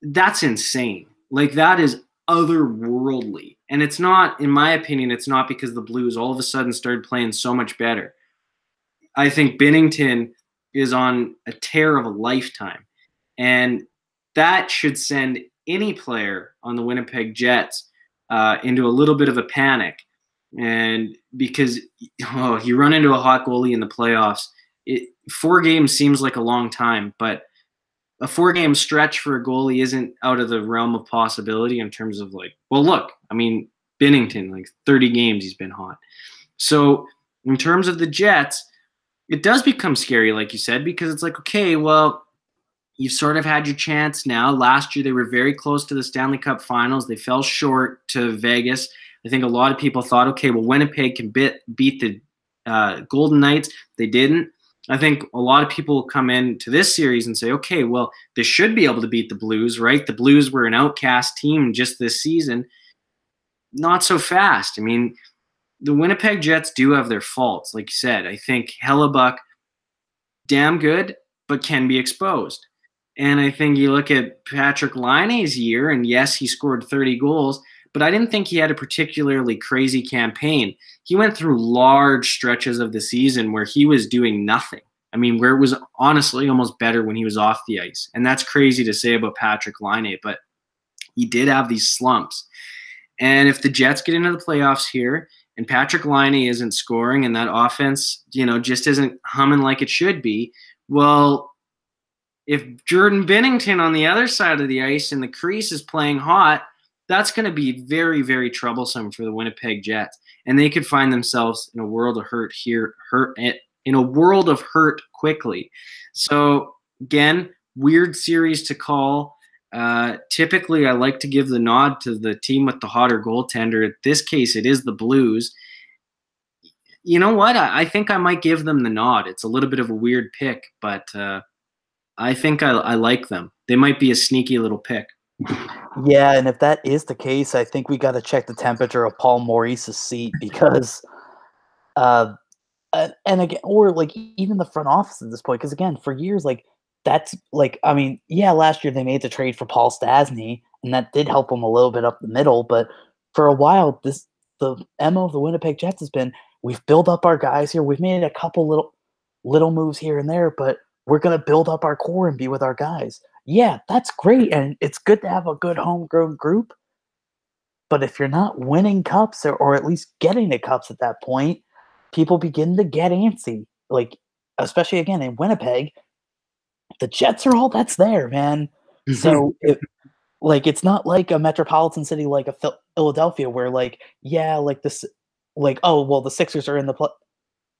That's insane. Like, that is otherworldly. And it's not, in my opinion, it's not because the Blues all of a sudden started playing so much better. I think Binnington is on a tear of a lifetime. And that should send any player on the Winnipeg Jets into a little bit of a panic. And because you run into a hot goalie in the playoffs, 4 games seems like a long time, but a 4-game stretch for a goalie isn't out of the realm of possibility in terms of Binnington, 30 games he's been hot. So in terms of the Jets, it does become scary, like you said, because it's like, okay, well, You've sort of had your chance now. Last year, they were very close to the Stanley Cup Finals. They fell short to Vegas. I think a lot of people thought, okay, well, Winnipeg can beat the Golden Knights. They didn't. I think a lot of people come into this series and say, okay, well, they should be able to beat the Blues, right? The Blues were an outcast team just this season. Not so fast. I mean, the Winnipeg Jets do have their faults. Like you said, I think Hellebuck, damn good, but can be exposed. And I think you look at Patrick Laine's year, and yes, he scored 30 goals, but I didn't think he had a particularly crazy campaign. He went through large stretches of the season where he was doing nothing. I mean, where it was honestly almost better when he was off the ice. And that's crazy to say about Patrick Laine, but he did have these slumps. And if the Jets get into the playoffs here and Patrick Laine isn't scoring and that offense, just isn't humming like it should be, well, if Jordan Binnington on the other side of the ice in the crease is playing hot, that's going to be very, very troublesome for the Winnipeg Jets. And they could find themselves in a world of hurt quickly. So again, weird series to call. Typically, I like to give the nod to the team with the hotter goaltender. In this case, it is the Blues. You know what? I think I might give them the nod. It's a little bit of a weird pick, but I think I like them. They might be a sneaky little pick. Yeah, and if that is the case, I think we got to check the temperature of Paul Maurice's seat because, and again, or like even the front office at this point, because again, for years, that's last year they made the trade for Paul Stastny, and that did help them a little bit up the middle. But for a while, the MO of the Winnipeg Jets has been we've built up our guys here, we've made a couple little moves here and there, but we're gonna build up our core and be with our guys. Yeah, that's great, and it's good to have a good homegrown group. But if you're not winning cups or at least getting the cups at that point, people begin to get antsy. Like, especially again in Winnipeg, the Jets are all that's there, man. So it's not like a metropolitan city like a Philadelphia where the Sixers are in the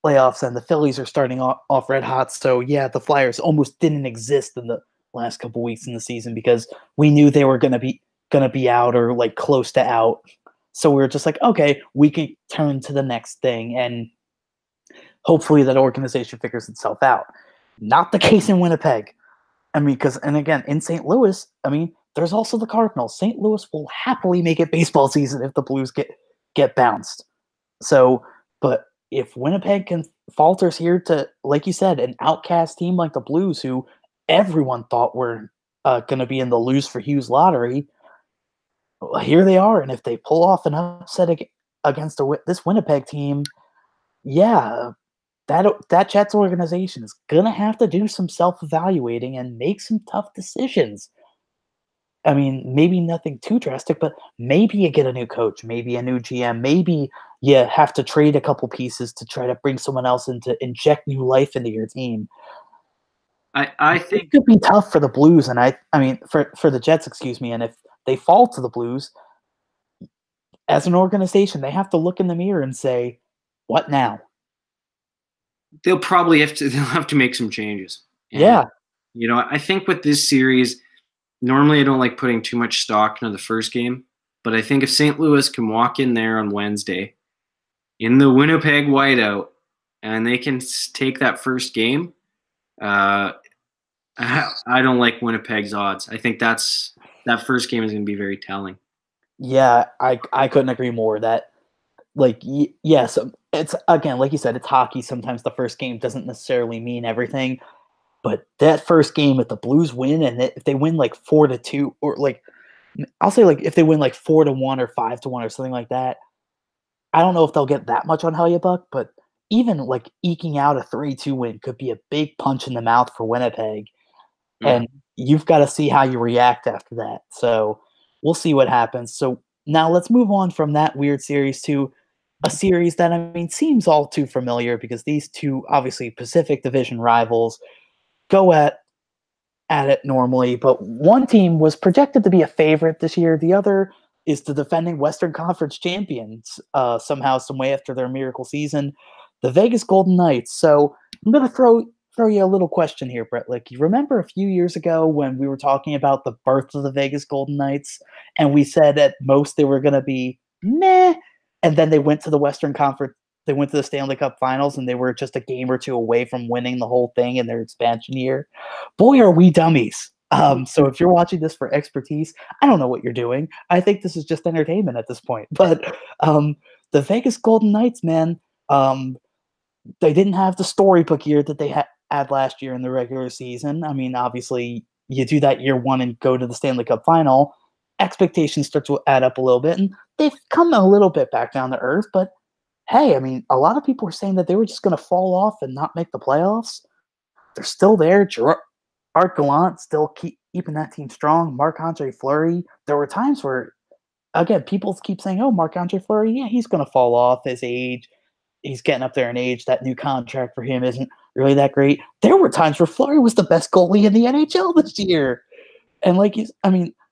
playoffs and the Phillies are starting off red hot. So yeah, the Flyers almost didn't exist in the last couple weeks in the season because we knew they were gonna be out or like close to out. So we were just like, okay, we can turn to the next thing, and hopefully that organization figures itself out. Not the case in Winnipeg. I mean, and again, in St. Louis, I mean, there's also the Cardinals. St. Louis will happily make it baseball season if the Blues get bounced. So, but if Winnipeg falters here to, like you said, an outcast team like the Blues, who everyone thought were going to be in the lose for Hughes lottery, well, here they are. And if they pull off an upset against this Winnipeg team, yeah, that Jets organization is going to have to do some self-evaluating and make some tough decisions. I mean, maybe nothing too drastic, but maybe you get a new coach, maybe a new GM, maybe you have to trade a couple pieces to try to bring someone else in to inject new life into your team. I think it could be tough for the Blues, and I mean for the Jets, excuse me. And if they fall to the Blues, as an organization, they have to look in the mirror and say, "What now?" They'll probably have to make some changes. And, yeah, I think with this series, normally I don't like putting too much stock into the first game, but I think if St. Louis can walk in there on Wednesday in the Winnipeg whiteout and they can take that first game, I don't like Winnipeg's odds. I think that first game is going to be very telling. Yeah, I couldn't agree more. That yes, it's again like you said, it's hockey. Sometimes the first game doesn't necessarily mean everything, but that first game, if the Blues win and if they win 4-2, or I'll say if they win 4-1 or 5-1 or something like that, I don't know if they'll get that much on Hellebuck, but even eking out a 3-2 win could be a big punch in the mouth for Winnipeg. And you've got to see how you react after that. So we'll see what happens. So now let's move on from that weird series to a series that, I mean, seems all too familiar because these two, obviously Pacific Division rivals, go at it normally. But one team was projected to be a favorite this year. The other is the defending Western Conference champions somehow, some way after their miracle season, the Vegas Golden Knights. So I'm going to throw throw you a little question here, Brett. Like, you remember a few years ago when we were talking about the birth of the Vegas Golden Knights, and we said at most they were going to be meh, and then they went to the Western Conference. They went to the Stanley Cup Finals, and they were just a game or two away from winning the whole thing in their expansion year. Boy, are we dummies. So if you're watching this for expertise, I don't know what you're doing. I think this is just entertainment at this point. But the Vegas Golden Knights, man, they didn't have the storybook year that they had last year in the regular season. I mean, obviously, you do that year one and go to the Stanley Cup final, expectations start to add up a little bit, and they've come a little bit back down to earth. But hey, I mean, a lot of people were saying that they were just going to fall off and not make the playoffs. They're still there. Gerard Gallant still keeping that team strong. Marc-Andre Fleury. There were times where, again, people keep saying, oh, Marc-Andre Fleury, yeah, he's going to fall off his age. He's getting up there in age. That new contract for him isn't really that great. There were times where Fleury was the best goalie in the NHL this year. And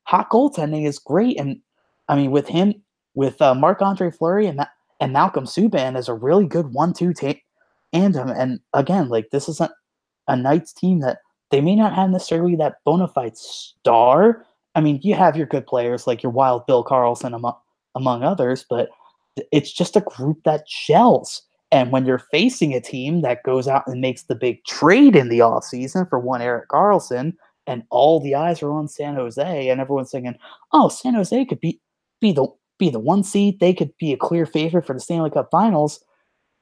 hot goaltending is great. And I mean, with him, with Marc-Andre Fleury and Malcolm Subban is a really good 1-2 tandem. And again, like, this isn't a Knights team that they may not have necessarily that bona fide star. I mean, you have your good players like your Wild Bill Karlsson among others, but it's just a group that gels. And when you're facing a team that goes out and makes the big trade in the offseason for one Erik Karlsson, and all the eyes are on San Jose, and everyone's thinking, oh, San Jose could be the 1 seed. They could be a clear favorite for the Stanley Cup Finals.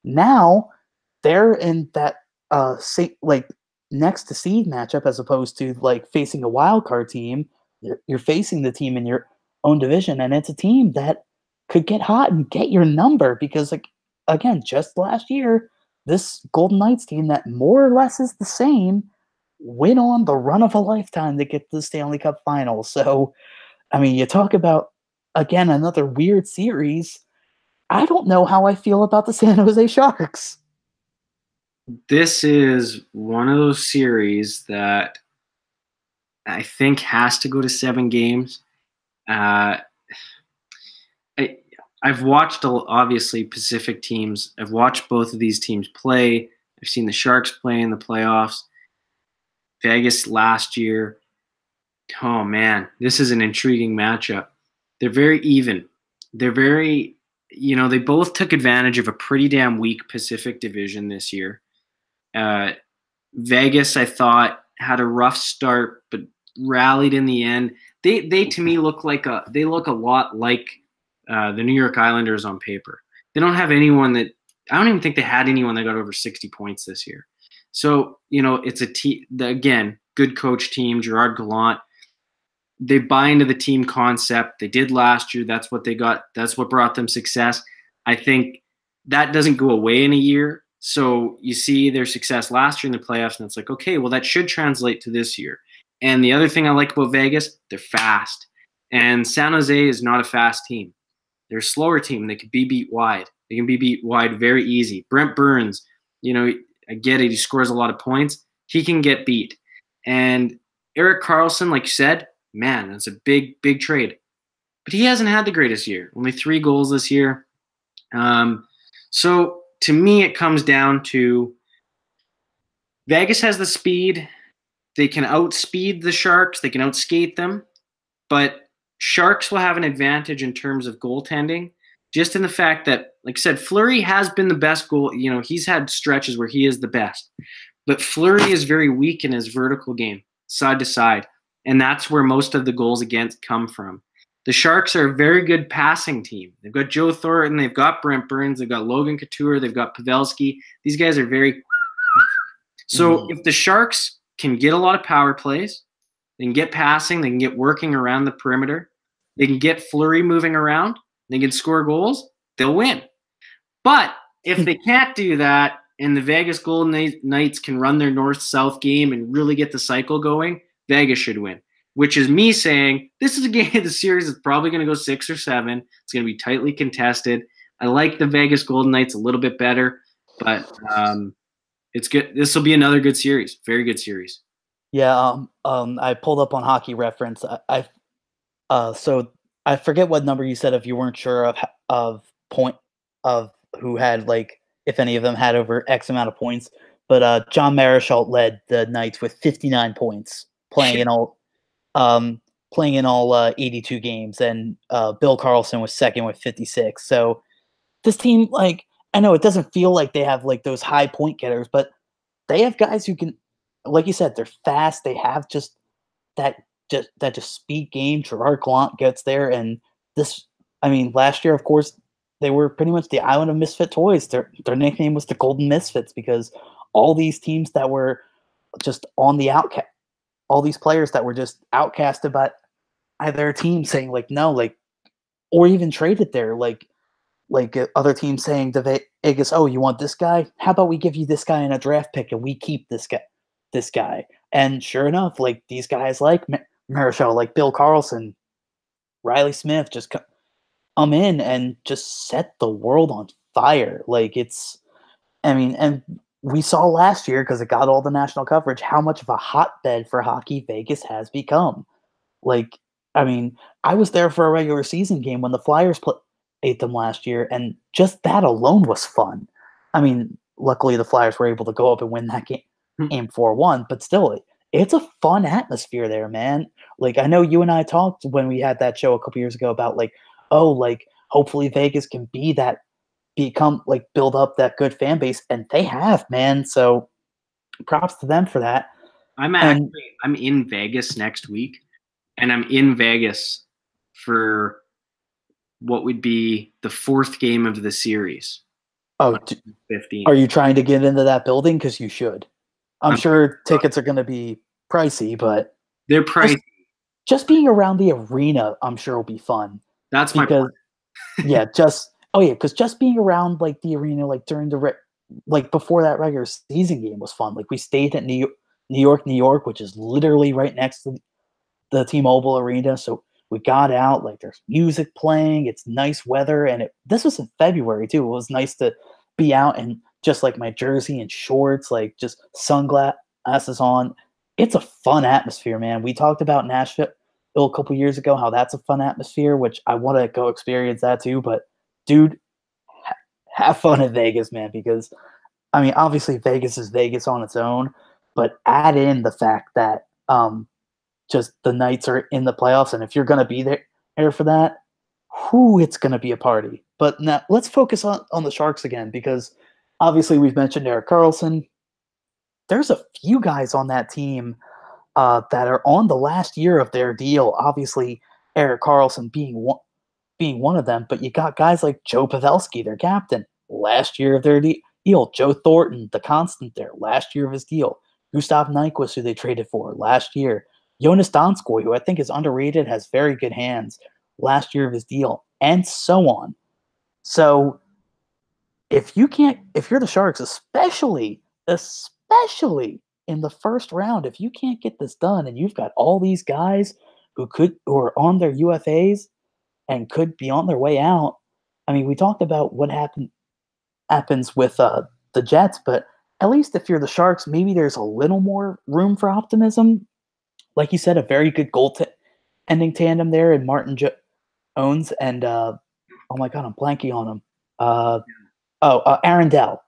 Now they're in that next to seed matchup as opposed to like facing a wild card team. You're facing the team in your own division, and it's a team that could get hot and get your number because, like, again, just last year, this Golden Knights team that more or less is the same went on the run of a lifetime to get to the Stanley Cup Finals. So, I mean, you talk about, again, another weird series. I don't know how I feel about the San Jose Sharks. This is one of those series that I think has to go to 7 games. I've watched, obviously, Pacific teams. I've watched both of these teams play. I've seen the Sharks play in the playoffs. Vegas last year. Oh, man, this is an intriguing matchup. They're very even. They're very, they both took advantage of a pretty damn weak Pacific division this year. Vegas, I thought, had a rough start, but rallied in the end. They to me look a lot like the New York Islanders on paper. They don't have anyone that – I don't even think they had anyone that got over 60 points this year. So, it's a team – again, good coach team, Gerard Gallant. They buy into the team concept. They did last year. That's what they got. That's what brought them success. I think that doesn't go away in a year. So you see their success last year in the playoffs, and it's like, okay, well, that should translate to this year. And the other thing I like about Vegas, they're fast. And San Jose is not a fast team. They're a slower team. They could be beat wide. They can be beat wide very easy. Brent Burns, I get it. He scores a lot of points. He can get beat. And Erik Karlsson, like you said, man, that's a big, big trade. But he hasn't had the greatest year. Only 3 goals this year. So to me, it comes down to Vegas has the speed. They can outspeed the Sharks. They can outskate them. But Sharks will have an advantage in terms of goaltending, just in the fact that, like I said, Fleury has been the best goal. He's had stretches where he is the best. But Fleury is very weak in his vertical game, side to side. And that's where most of the goals against come from. The Sharks are a very good passing team. They've got Joe Thornton. They've got Brent Burns. They've got Logan Couture. They've got Pavelski. These guys are very – So if the Sharks can get a lot of power plays, they can get passing, they can get working around the perimeter, they can get Fleury moving around, they can score goals, they'll win. But if they can't do that and the Vegas Golden Knights can run their north-south game and really get the cycle going, Vegas should win. Which is me saying this is a game of the series that's probably going to go 6 or 7. It's going to be tightly contested. I like the Vegas Golden Knights a little bit better, but it's good. This will be another good series. Very good series. Yeah, I pulled up on Hockey Reference. So I forget what number you said if you weren't sure of who had, like, if any of them had over X amount of points. But John Marischal led the Knights with 59 points, playing in all 82 games, and Bill Carlson was second with 56. So this team, like, I know it doesn't feel like they have like those high point getters, but they have guys who can, like you said, they're fast. They have that just speed game. Gerard Gallant gets there, and this, I mean, last year, of course, they were pretty much the island of misfit toys. Their nickname was the Golden Misfits because all these teams that were just on the outcast, all these players that were just outcasted by their team, saying like no, like, or even traded there, like other teams saying to Vegas, "Oh, you want this guy? How about we give you this guy in a draft pick and we keep this guy?" And sure enough, like these guys like Marischal, like Bill Carlson, Riley Smith, just come in and just set the world on fire. Like it's, I mean, and we saw last year because it got all the national coverage how much of a hotbed for hockey Vegas has become. Like, I mean, I was there for a regular season game when the Flyers played them last year, and just that alone was fun. I mean, luckily the Flyers were able to go up and win that game 4-1, but still, it's a fun atmosphere there, man. Like, I know you and I talked when we had that show a couple years ago about like, oh, like hopefully Vegas can build up that good fan base, and they have, man. So props to them for that. I'm in Vegas next week, and I'm in Vegas for what would be the fourth game of the series. Oh, 15. Are you trying to get into that building? Because you should. I'm sure tickets are going to be pricey, but they're pricey. Just being around the arena, I'm sure will be fun. That's my point. Because just being around like the arena, like during like before that regular season game was fun. Like we stayed at New York, which is literally right next to the T-Mobile Arena. So we got out, like there's music playing, it's nice weather, and this was in February too. It was nice to be out and just like my jersey and shorts, like just sunglasses on. It's a fun atmosphere, man. We talked about Nashville a couple years ago, how that's a fun atmosphere, which I want to go experience that too. But dude, have fun in Vegas, man, because I mean, obviously Vegas is Vegas on its own, but add in the fact that just the Knights are in the playoffs, and if you're going to be there for that, it's going to be a party. But now let's focus on the Sharks again, because obviously we've mentioned Erik Karlsson. There's a few guys on that team that are on the last year of their deal. Obviously, Erik Karlsson being one of them, but you got guys like Joe Pavelski, their captain, last year of their deal. Joe Thornton, the constant there, last year of his deal. Gustav Nyquist, who they traded for last year. Jonas Donskoy, who I think is underrated, has very good hands, last year of his deal, and so on. So if you're the Sharks, especially in the first round, if you can't get this done and you've got all these guys who are on their UFAs and could be on their way out. I mean, we talked about what happens with the Jets, but at least if you're the Sharks, maybe there's a little more room for optimism. Like you said, a very good goaltending tandem there in Martin Jones and oh my God, I'm blanking on him. Aaron Dell,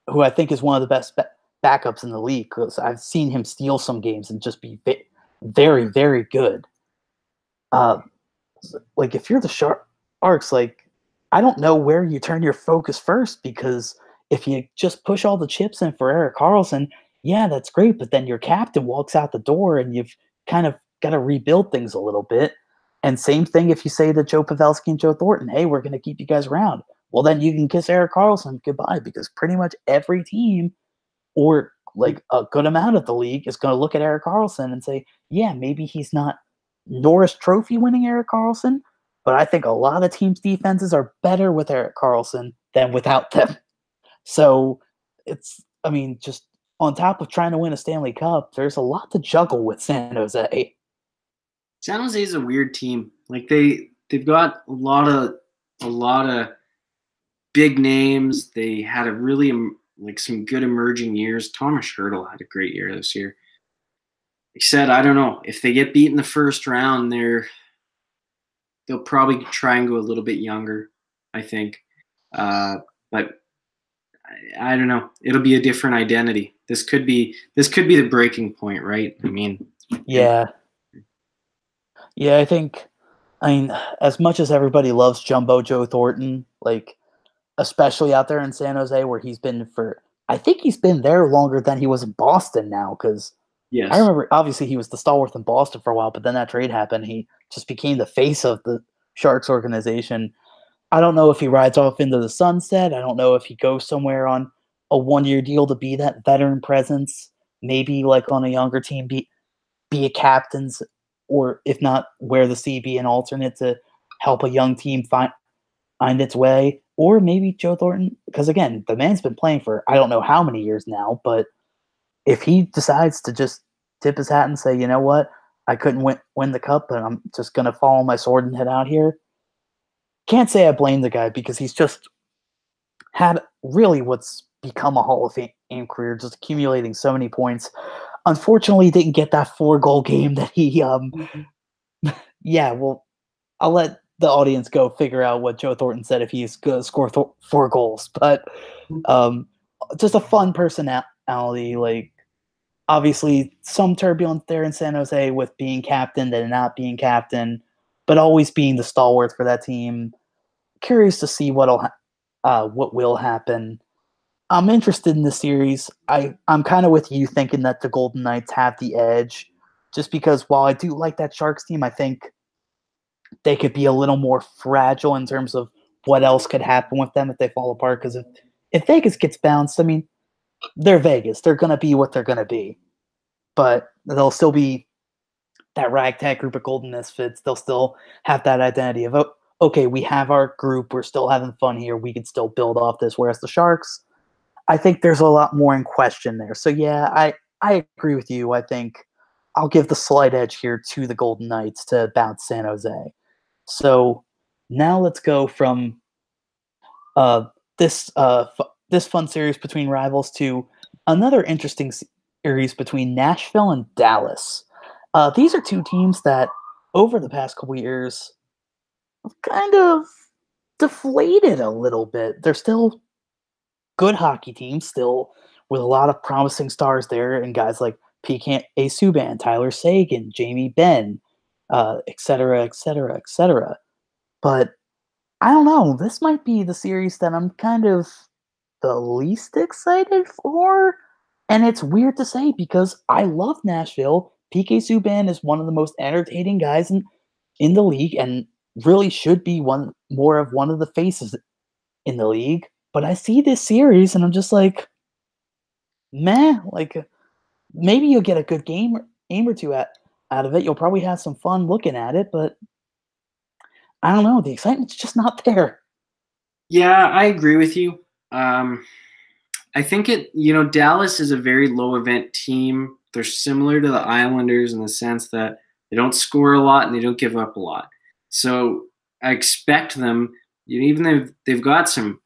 who I think is one of the best backups in the league, because I've seen him steal some games and just be very, very good. Like if you're the Sharks, like I don't know where you turn your focus first, because if you just push all the chips in for Erik Karlsson, yeah, that's great, but then your captain walks out the door and you've kind of got to rebuild things a little bit. And same thing if you say to Joe Pavelski and Joe Thornton, hey, we're going to keep you guys around. Well, then you can kiss Erik Karlsson goodbye, because pretty much every team, or like a good amount of the league, is going to look at Erik Karlsson and say, yeah, maybe he's not Norris Trophy winning Erik Karlsson, but I think a lot of teams' defenses are better with Erik Karlsson than without them. So it's, I mean, just on top of trying to win a Stanley Cup, there's a lot to juggle with San Jose. San Jose is a weird team. Like they've got a lot of big names. They had a really some good emerging years. Thomas Hertl had a great year this year. Like I said, I don't know if they get beat in the first round. They'll probably try and go a little bit younger, I think. But I don't know. It'll be a different identity. This could be the breaking point, right? I mean, Yeah. Yeah, I mean, as much as everybody loves Jumbo Joe Thornton, like, especially out there in San Jose where I think he's been there longer than he was in Boston now, because I yes. remember, obviously, he was the stalwart in Boston for a while, but then that trade happened. He just became the face of the Sharks organization. I don't know if he rides off into the sunset. I don't know if he goes somewhere on a one-year deal to be that veteran presence, maybe like on a younger team, be a captain's, or if not, wear the CB an alternate to help a young team find its way, or maybe Joe Thornton, because again, the man's been playing for I don't know how many years now, but if he decides to just tip his hat and say, you know what, I couldn't win the cup, but I'm just gonna follow my sword and head out here, can't say I blame the guy, because he's just had really what's become a Hall of Fame career, just accumulating so many points. Unfortunately, didn't get that 4-goal game that he yeah, well, I'll let the audience go figure out what Joe Thornton said if he's going to score 4 goals. But um, just a fun personality. Like, obviously, some turbulence there in San Jose with being captain and not being captain, but always being the stalwart for that team. Curious to see what will happen. I'm interested in the series. I'm kind of with you, thinking that the Golden Knights have the edge, just because while I do like that Sharks team, I think they could be a little more fragile in terms of what else could happen with them if they fall apart. Because if Vegas gets bounced, I mean, they're Vegas. They're going to be what they're going to be. But they'll still be that ragtag group of golden misfits. They'll still have that identity of, oh, okay, we have our group. We're still having fun here. We can still build off this. Whereas the Sharks, I think there's a lot more in question there. So, yeah, I agree with you. I think I'll give the slight edge here to the Golden Knights to bounce San Jose. So now let's go from uh, this fun series between rivals to another interesting series between Nashville and Dallas. These are two teams that, over the past couple years, have kind of deflated a little bit. They're still good hockey teams, still with a lot of promising stars there, and guys like PK Subban, Tyler Seguin, Jamie Benn, et cetera, et cetera, et cetera. But I don't know. This might be the series that I'm kind of the least excited for. And it's weird to say because I love Nashville. PK Subban is one of the most entertaining guys in the league and really should be one of the faces in the league. But I see this series and I'm just like, meh, like maybe you'll get a good game or two out of it. You'll probably have some fun looking at it, but I don't know. The excitement's just not there. Yeah, I agree with you. I think Dallas is a very low event team. They're similar to the Islanders in the sense that they don't score a lot and they don't give up a lot. So I expect them, even though they've got some,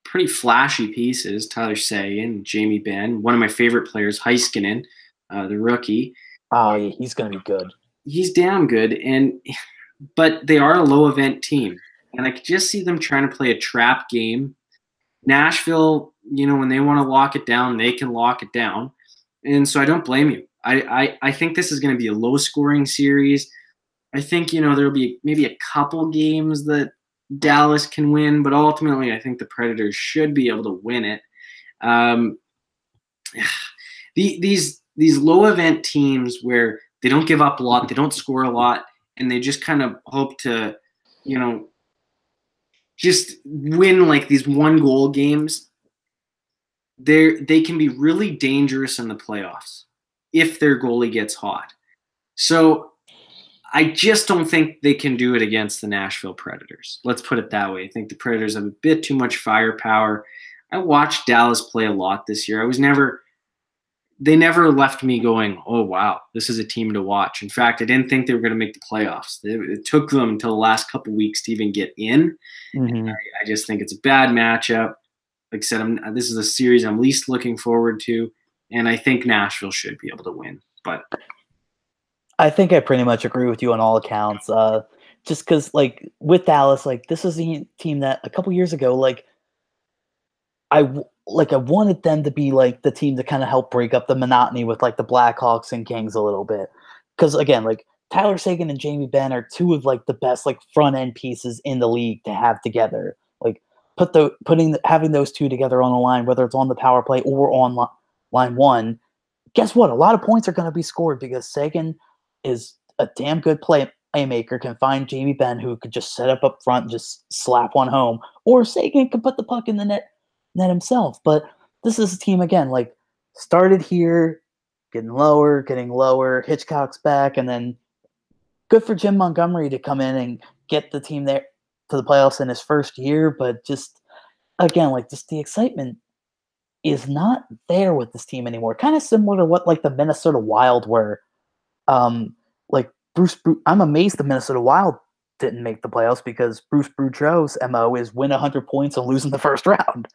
pretty flashy pieces, Tyler Seguin, Jamie Benn, one of my favorite players, Heiskanen, the rookie. Oh, yeah, he's going to be good. He's damn good, but they are a low event team. And I could just see them trying to play a trap game. Nashville, when they want to lock it down, they can lock it down. And so I don't blame you. I think this is going to be a low-scoring series. I think, there'll be maybe a couple games that Dallas can win, but ultimately I think the Predators should be able to win it. These low-event teams where they don't give up a lot, they don't score a lot, and they just kind of hope to, just win like these 1-goal games, they can be really dangerous in the playoffs if their goalie gets hot. So I just don't think they can do it against the Nashville Predators. Let's put it that way. I think the Predators have a bit too much firepower. I watched Dallas play a lot this year. They never left me going, oh, wow, this is a team to watch. In fact, I didn't think they were going to make the playoffs. It took them until the last couple of weeks to even get in. Mm-hmm. I just think it's a bad matchup. Like I said, this is a series I'm least looking forward to, and I think Nashville should be able to win. But I think I pretty much agree with you on all accounts. Just because, like, with Dallas, like, this is a team that a couple years ago, like, I wanted them to be like the team to kind of help break up the monotony with like the Blackhawks and Kings a little bit. Because again, like Tyler Seguin and Jamie Benn are two of like the best like front end pieces in the league to have together. Like having those two together on the line, whether it's on the power play or on line one, guess what? A lot of points are going to be scored because Seguin is a damn good playmaker, can find Jamie Benn, who could just set up front and just slap one home, or Seguin can put the puck in the net himself. But this is a team, again, like started here, getting lower. Hitchcock's back, and then good for Jim Montgomery to come in and get the team there to the playoffs in his first year. But just, again, like just the excitement is not there with this team anymore. Kind of similar to what like the Minnesota Wild were. Like Bruce, I'm amazed the Minnesota Wild didn't make the playoffs because Bruce Boudreau's MO is win 100 points and lose in the first round.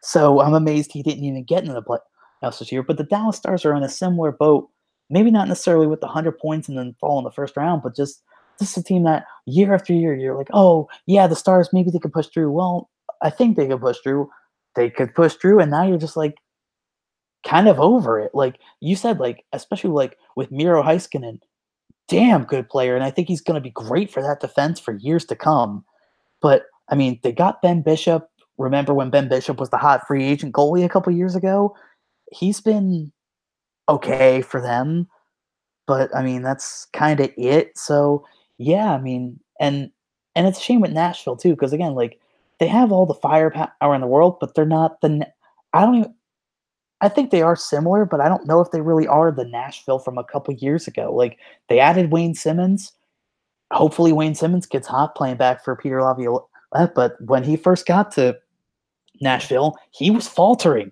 So I'm amazed he didn't even get into the playoffs this year. But the Dallas Stars are in a similar boat. Maybe not necessarily with the 100 points and then fall in the first round, but just this is a team that year after year, you're like, oh, yeah, the Stars, maybe they could push through. Well, I think they could push through. They could push through, and now you're just like kind of over it. Like you said, like especially like with Miro Heiskanen, damn good player, and I think he's going to be great for that defense for years to come. But I mean, they got Ben Bishop. Remember when Ben Bishop was the hot free agent goalie a couple years ago? He's been okay for them, but I mean that's kind of it. So yeah, I mean, and it's a shame with Nashville too, because again, like they have all the firepower in the world, but they're not the. I don't even. I think they are similar, but I don't know if they really are the Nashville from a couple years ago. Like they added Wayne Simmons. Hopefully, Wayne Simmons gets hot playing back for Peter Laviolette. But when he first got to Nashville, he was faltering.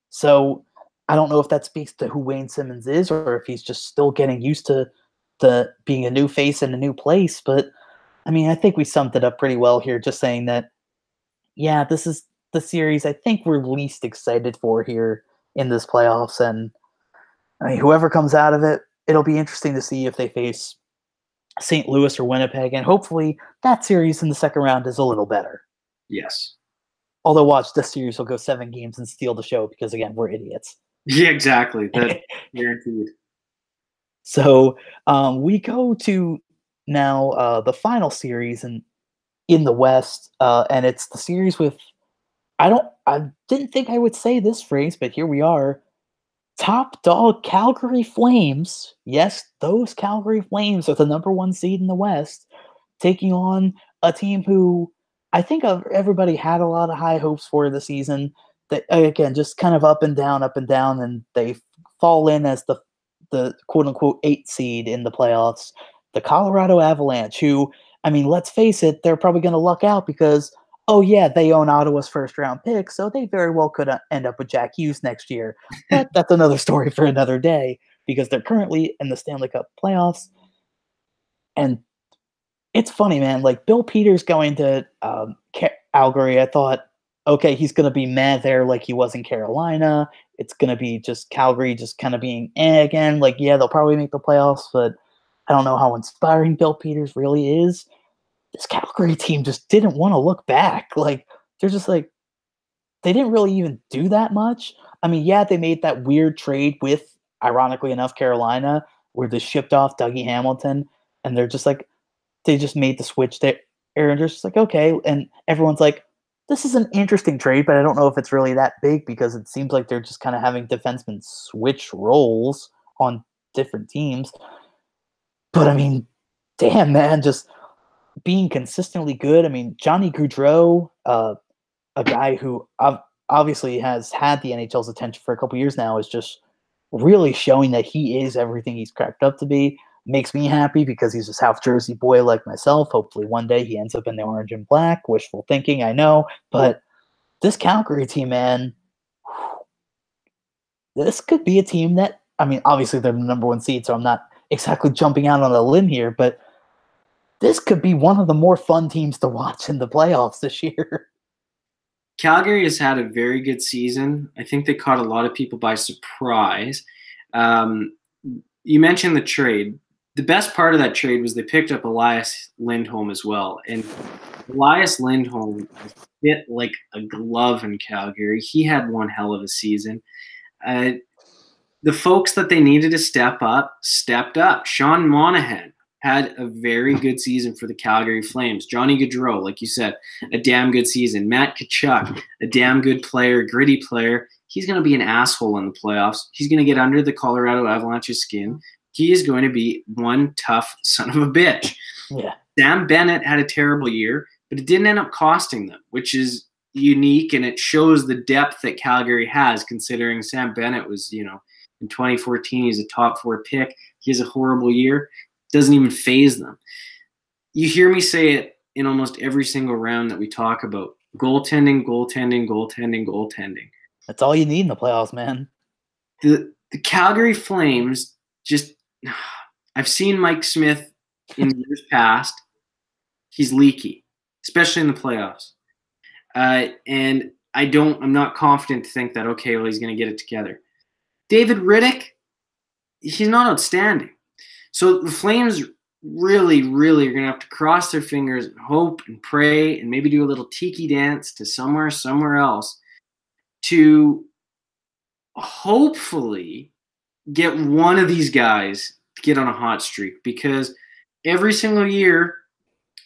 So I don't know if that speaks to who Wayne Simmons is, or if he's just still getting used to being a new face in a new place. But I mean, I think we summed it up pretty well here, just saying that, yeah, this is the series I think we're least excited for here in this playoffs. And I mean, whoever comes out of it, it'll be interesting to see if they face St. Louis or Winnipeg. And hopefully that series in the second round is a little better. Yes. Although, watch, this series will go 7 games and steal the show because, again, we're idiots. Yeah, exactly. That's guaranteed. So we go to now the final series in the West, and it's the series with I didn't think I would say this phrase, but here we are. Top dog Calgary Flames. Yes, those Calgary Flames are the number 1 seed in the West, taking on a team who I think everybody had a lot of high hopes for the season. That again, just kind of up and down, and they fall in as the quote unquote 8th seed in the playoffs. The Colorado Avalanche, who, I mean, let's face it, they're probably going to luck out because, oh yeah, they own Ottawa's first round pick, so they very well could end up with Jack Hughes next year. But that's another story for another day because they're currently in the Stanley Cup playoffs. And it's funny, man. Like Bill Peters going to Calgary, I thought, okay, he's going to be mad there like he was in Carolina. It's going to be just Calgary just kind of being again. Like, yeah, they'll probably make the playoffs, but I don't know how inspiring Bill Peters really is. This Calgary team just didn't want to look back. Like, they're just like, they didn't really even do that much. I mean, yeah, they made that weird trade with, ironically enough, Carolina, where they shipped off Dougie Hamilton, and they're just like, they just made the switch there, and they're just like, okay. And everyone's like, this is an interesting trade, but I don't know if it's really that big because it seems like they're just kind of having defensemen switch roles on different teams. But I mean, damn, man, just being consistently good. I mean, Johnny Gaudreau, a guy who obviously has had the NHL's attention for a couple years now, is just really showing that he is everything he's cracked up to be. Makes me happy because he's a South Jersey boy like myself. Hopefully one day he ends up in the orange and black. Wishful thinking, I know. But this Calgary team, man, this could be a team that, I mean, obviously they're the number 1 seed, so I'm not exactly jumping out on a limb here, but this could be one of the more fun teams to watch in the playoffs this year. Calgary has had a very good season. I think they caught a lot of people by surprise. You mentioned the trade. The best part of that trade was they picked up Elias Lindholm as well. And Elias Lindholm fit like a glove in Calgary. He had one hell of a season. The folks that they needed to step up stepped up. Sean Monahan had a very good season for the Calgary Flames. Johnny Gaudreau, like you said, a damn good season. Matt Tkachuk, a damn good player, gritty player. He's going to be an asshole in the playoffs. He's going to get under the Colorado Avalanche's skin. He is going to be one tough son of a bitch. Yeah. Sam Bennett had a terrible year, but it didn't end up costing them, which is unique, and it shows the depth that Calgary has, considering Sam Bennett was, in 2014, he's a top 4 pick. He has a horrible year. Doesn't even faze them. You hear me say it in almost every single round that we talk about. Goaltending, goaltending, goaltending, goaltending. That's all you need in the playoffs, man. The Calgary Flames just – I've seen Mike Smith in years past. He's leaky, especially in the playoffs. And I'm not confident to think that, okay, well, he's going to get it together. David Riddick, he's not outstanding. So the Flames really, really are going to have to cross their fingers and hope and pray and maybe do a little tiki dance to somewhere else to hopefully get one of these guys to get on a hot streak, because every single year,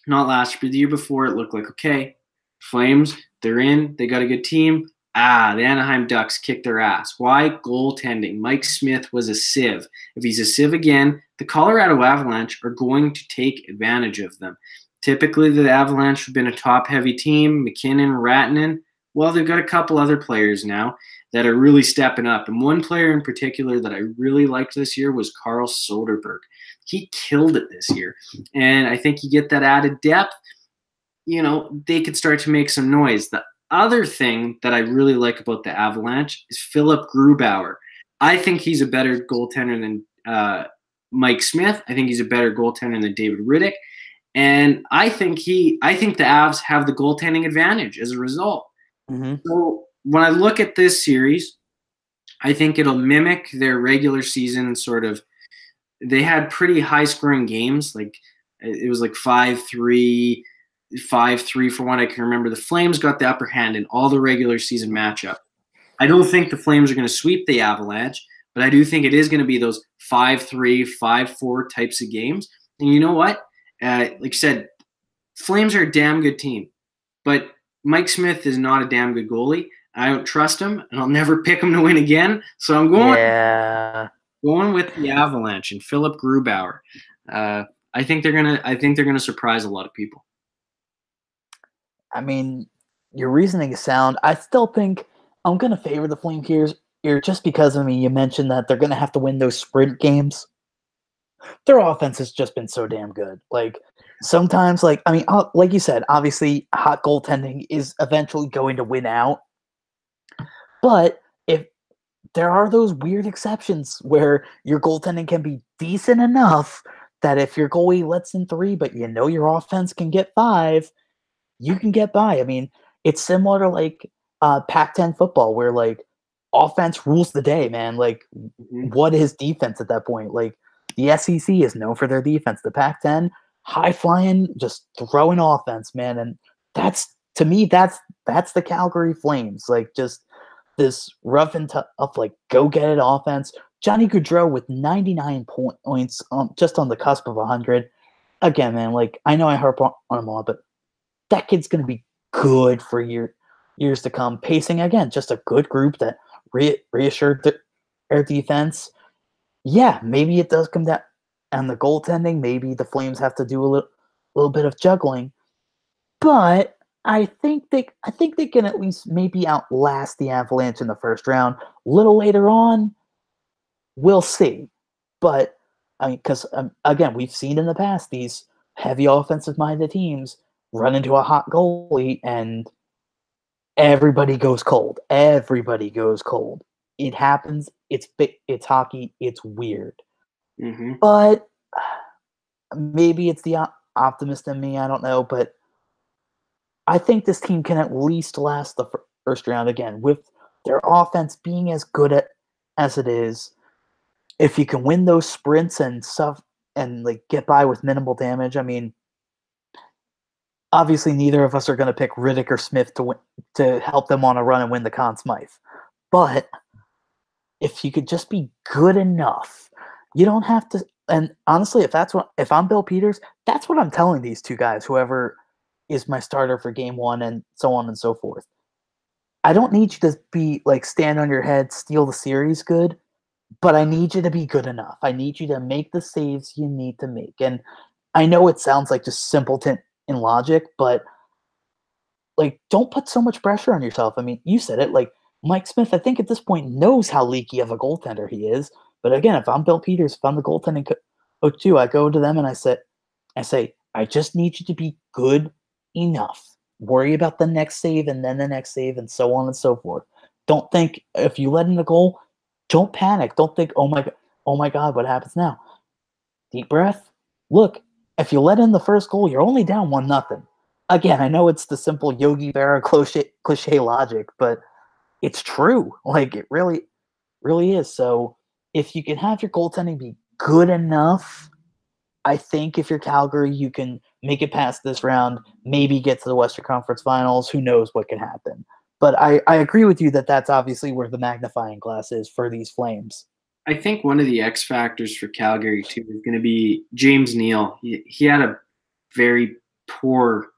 not last year, but the year before, it looked like, okay, Flames, they're in, they got a good team. The Anaheim Ducks kicked their ass. Why? Goaltending. Mike Smith was a sieve. If he's a sieve again, the Colorado Avalanche are going to take advantage of them. Typically, the Avalanche have been a top-heavy team. McKinnon, Ratinen. Well, they've got a couple other players now that are really stepping up. And one player in particular that I really liked this year was Carl Soderberg. He killed it this year. And I think you get that added depth, they could start to make some noise. The other thing that I really like about the Avalanche is Philip Grubauer. I think he's a better goaltender than Mike Smith. I think he's a better goaltender than David Riddick. And I think the Avs have the goaltending advantage as a result. Mm-hmm. So when I look at this series, I think it'll mimic their regular season sort of. They had pretty high-scoring games. Like it was like 5-3, 5-3 for one I can remember. The Flames got the upper hand in all the regular season matchup. I don't think the Flames are going to sweep the Avalanche, but I do think it is going to be those 5-3, 5-4 types of games. And you know what? Like I said, Flames are a damn good team, but Mike Smith is not a damn good goalie. I don't trust him, and I'll never pick him to win again. So I'm going with the Avalanche and Philip Grubauer. I think they're gonna surprise a lot of people. I mean, your reasoning is sound. I still think I'm going to favor the Flames here just because, you mentioned that they're going to have to win those sprint games. Their offense has just been so damn good. Like, sometimes, like you said, obviously, hot goaltending is eventually going to win out. But if there are those weird exceptions where your goaltending can be decent enough that if your goalie lets in 3, but your offense can get 5, you can get by. It's similar to like Pac-10 football where like offense rules the day, man. Like, what is defense at that point? Like, the SEC is known for their defense. The Pac-10, high flying, just throwing offense, man. And that's, to me, that's the Calgary Flames. Like, just this rough and tough, like, go get it offense. Johnny Gaudreau with 99 points, just on the cusp of 100. Again, man, like, I know I harp on him a lot, but that kid's going to be good for years to come. Pacing, again, just a good group that reassured their defense. Yeah, maybe it does come down on the goaltending. Maybe the Flames have to do a little bit of juggling. But I think they can at least maybe outlast the Avalanche in the first round. A little later on, we'll see. But, because, again, we've seen in the past these heavy offensive-minded teams run into a hot goalie, and everybody goes cold. Everybody goes cold. It happens. It's hockey. It's weird. Mm-hmm. But maybe it's the optimist in me. I don't know. But I think this team can at least last the first round again with their offense being as good as it is. If you can win those sprints and stuff and like get by with minimal damage, obviously neither of us are going to pick Riddick or Smith to help them on a run and win the Conn Smythe. But if you could just be good enough, you don't have to. And honestly, if I'm Bill Peters, that's what I'm telling these two guys, whoever is my starter for game one and so on and so forth. I don't need you to be like stand on your head, steal the series good, but I need you to be good enough. I need you to make the saves you need to make. And I know it sounds like just simpleton in logic, but like don't put so much pressure on yourself. I mean, you said it, like Mike Smith, I think at this point knows how leaky of a goaltender he is. But again, if I'm Bill Peters, if I'm the goaltending coach too, I go to them and I say, I just need you to be good enough. Worry about the next save and then the next save and so on and so forth. Don't think if you let in the goal, don't panic. Don't think, oh my God, what happens now? Deep breath. Look, if you let in the first goal, you're only down 1-0. Again, I know it's the simple Yogi Berra cliche logic, but it's true. Like it really, really is. So if you can have your goaltending be good enough, I think if you're Calgary, you can make it past this round, maybe get to the Western Conference Finals. Who knows what can happen? But I agree with you that that's obviously where the magnifying glass is for these Flames. I think one of the X factors for Calgary too is going to be James Neal. He had a very poor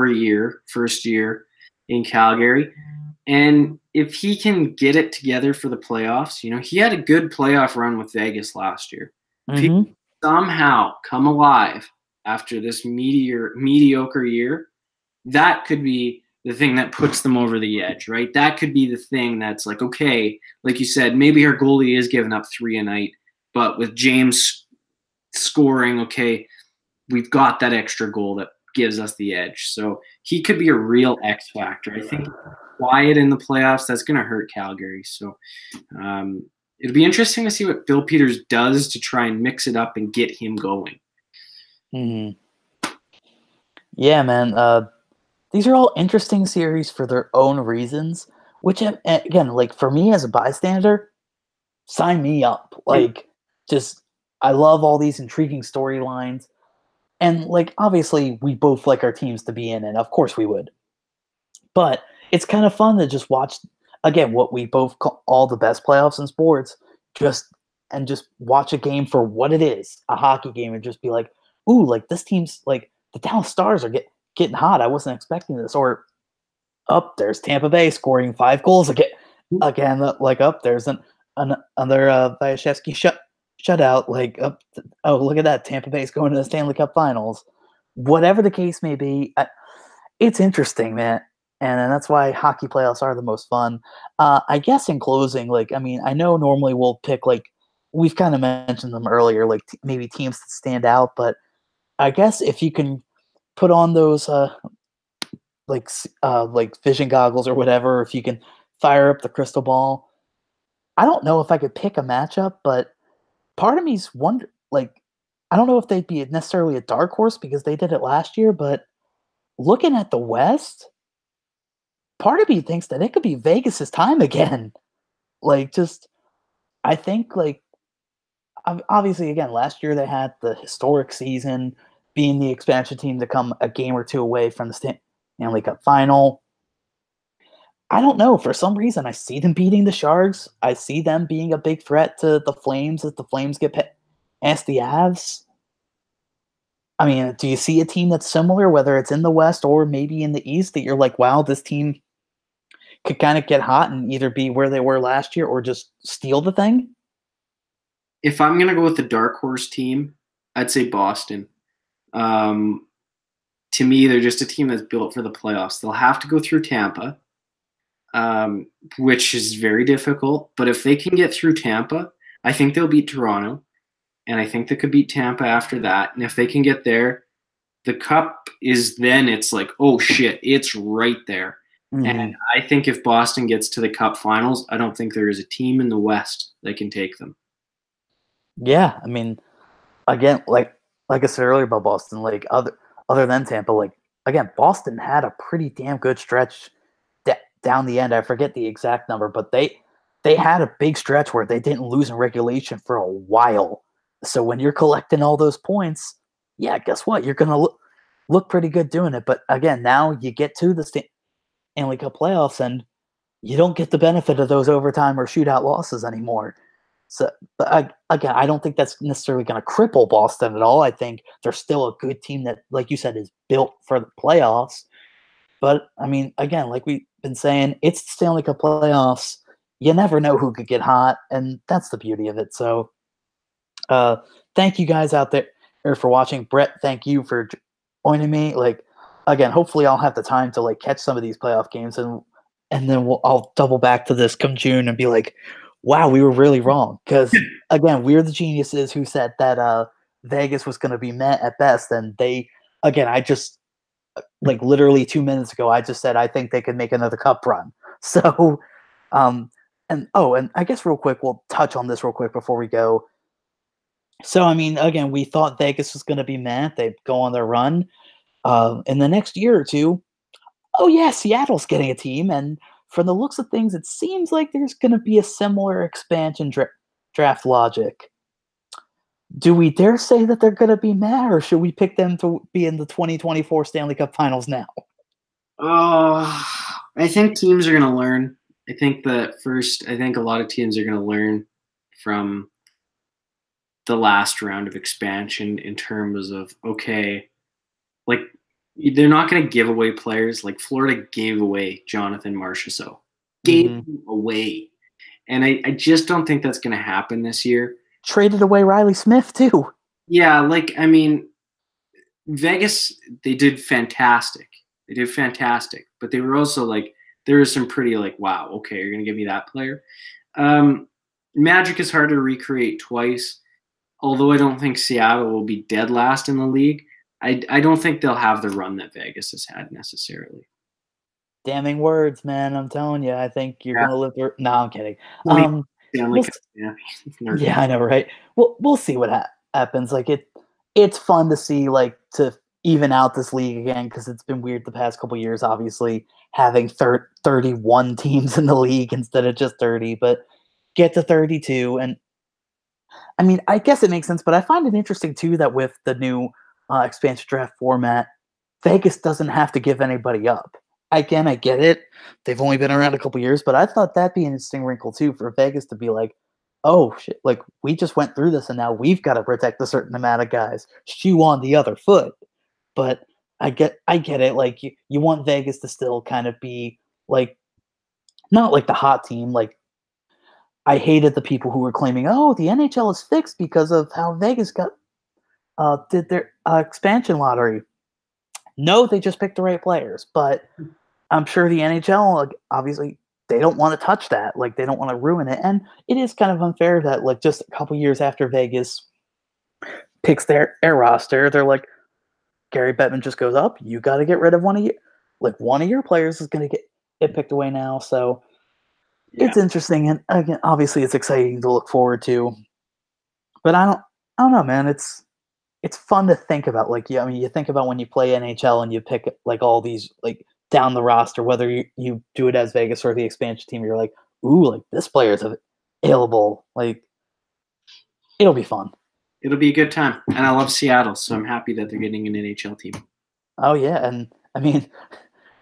year, first year in Calgary. And if he can get it together for the playoffs, he had a good playoff run with Vegas last year. If he can somehow come alive after this mediocre year, that could be the thing that puts them over the edge, right? That could be the thing that's like, okay, like you said, maybe our goalie is giving up 3 a night, but with James scoring, okay, we've got that extra goal that gives us the edge. So he could be a real X factor. I think quiet in the playoffs, that's going to hurt Calgary. So it'll be interesting to see what Bill Peters does to try and mix it up and get him going. Mm-hmm. Yeah, man. These are all interesting series for their own reasons, which, again, like for me as a bystander, sign me up. Like, just, I love all these intriguing storylines. And, like, obviously, we both like our teams to be in, and of course we would. But it's kind of fun to just watch, again, what we both call all the best playoffs in sports, just watch a game for what it is, a hockey game, and just be like, ooh, like, this team's, like, the Dallas Stars are getting hot. I wasn't expecting this. Or there's Tampa Bay scoring 5 goals again. Like there's another Vasilevskiy shutout. Like look at that, Tampa Bay's going to the Stanley Cup Finals. Whatever the case may be, it's interesting, man, and that's why hockey playoffs are the most fun. I guess in closing, like I mean, I know normally we'll pick like we've kind of mentioned them earlier, like maybe teams that stand out, but I guess if you can put on those like vision goggles or whatever, if you can fire up the crystal ball. I don't know if I could pick a matchup, but part of me's wonder, like, I don't know if they'd be necessarily a dark horse because they did it last year, but looking at the West, part of me thinks that it could be Vegas's time again. Like, just, I think, like, obviously, again, last year they had the historic season, being the expansion team to come a game or two away from the Stanley Cup final. I don't know. For some reason, I see them beating the Sharks. I see them being a big threat to the Flames as the Flames get past the Avs. I mean, do you see a team that's similar, whether it's in the West or maybe in the East, that you're like, wow, this team could kind of get hot and either be where they were last year or just steal the thing? If I'm going to go with the dark horse team, I'd say Boston. To me, they're just a team that's built for the playoffs. They'll have to go through Tampa, which is very difficult. But if they can get through Tampa, I think they'll beat Toronto. And I think they could beat Tampa after that. And if they can get there, the Cup is then it's like, oh, shit, it's right there. Mm-hmm. And I think if Boston gets to the Cup finals, I don't think there is a team in the West that can take them. Yeah, I mean, again, like I said earlier about Boston, like other than Tampa, like again, Boston had a pretty damn good stretch down the end. I forget the exact number, but they had a big stretch where they didn't lose in regulation for a while. So when you're collecting all those points, yeah, guess what? You're gonna look pretty good doing it. But again, now you get to the Stanley Cup playoffs, and you don't get the benefit of those overtime or shootout losses anymore. So, but again, I don't think that's necessarily going to cripple Boston at all. I think they're still a good team that, like you said, is built for the playoffs. But I mean, again, like we've been saying, it's the Stanley Cup playoffs. You never know who could get hot, and that's the beauty of it. So, thank you guys out there for watching. Bret, thank you for joining me. Like, again, hopefully I'll have the time to like catch some of these playoff games, and then I'll double back to this come June and be like, wow, we were really wrong. Because again, we're the geniuses who said that Vegas was going to be met at best, and I just like literally 2 minutes ago, I just said I think they could make another cup run. So, and I guess real quick, we'll touch on this real quick before we go. So, I mean, again, we thought Vegas was going to be mad. They'd go on their run. In the next year or two, oh, yeah, Seattle's getting a team. And from the looks of things, it seems like there's going to be a similar expansion draft logic. Do we dare say that they're going to be mad, or should we pick them to be in the 2024 Stanley Cup Finals now? Oh, I think teams are going to learn. I think a lot of teams are going to learn from the last round of expansion in terms of, okay, like they're not going to give away players. Like Florida gave away Jonathan Marchessault. Gave him away. And I just don't think that's going to happen this year. Traded away Riley Smith, too. Yeah, like, I mean, Vegas, they did fantastic. They did fantastic. But they were also like, there was some pretty like, wow, okay, you're going to give me that player. Magic is hard to recreate twice. Although I don't think Seattle will be dead last in the league, I don't think they'll have the run that Vegas has had necessarily. Damning words, man. I'm telling you. I think you're going to live through. No, I'm kidding. Yeah, I know, right? We'll see what happens. Like it's fun to see, like, to even out this league again, because it's been weird the past couple years, obviously, having 31 teams in the league instead of just 30, but get to 32. And I mean, I guess it makes sense, but I find it interesting too that with the new expansion draft format, Vegas doesn't have to give anybody up. Again, I get it. They've only been around a couple years, but I thought that'd be an interesting wrinkle too for Vegas to be like, oh shit, like we just went through this and now we've got to protect a certain amount of guys. Shoe on the other foot. But I get it. Like you want Vegas to still kind of be like, not like the hot team. Like I hated the people who were claiming, oh, the NHL is fixed because of how Vegas did their expansion lottery. No, they just picked the right players, but I'm sure the NHL, like, obviously, they don't want to touch that. Like, they don't want to ruin it. And it is kind of unfair that, like, just a couple years after Vegas picks their roster, they're like, Gary Bettman just goes up. You got to get rid of one of your players is going to get picked away now. So it's interesting. And again, obviously, it's exciting to look forward to. But I don't know, man. It's fun to think about. Like, yeah, I mean, you think about when you play NHL and you pick like all these like down the roster, whether you do it as Vegas or the expansion team, you're like, ooh, like this player's available. Like, it'll be fun. It'll be a good time. And I love Seattle, so I'm happy that they're getting an NHL team. Oh yeah, and I mean,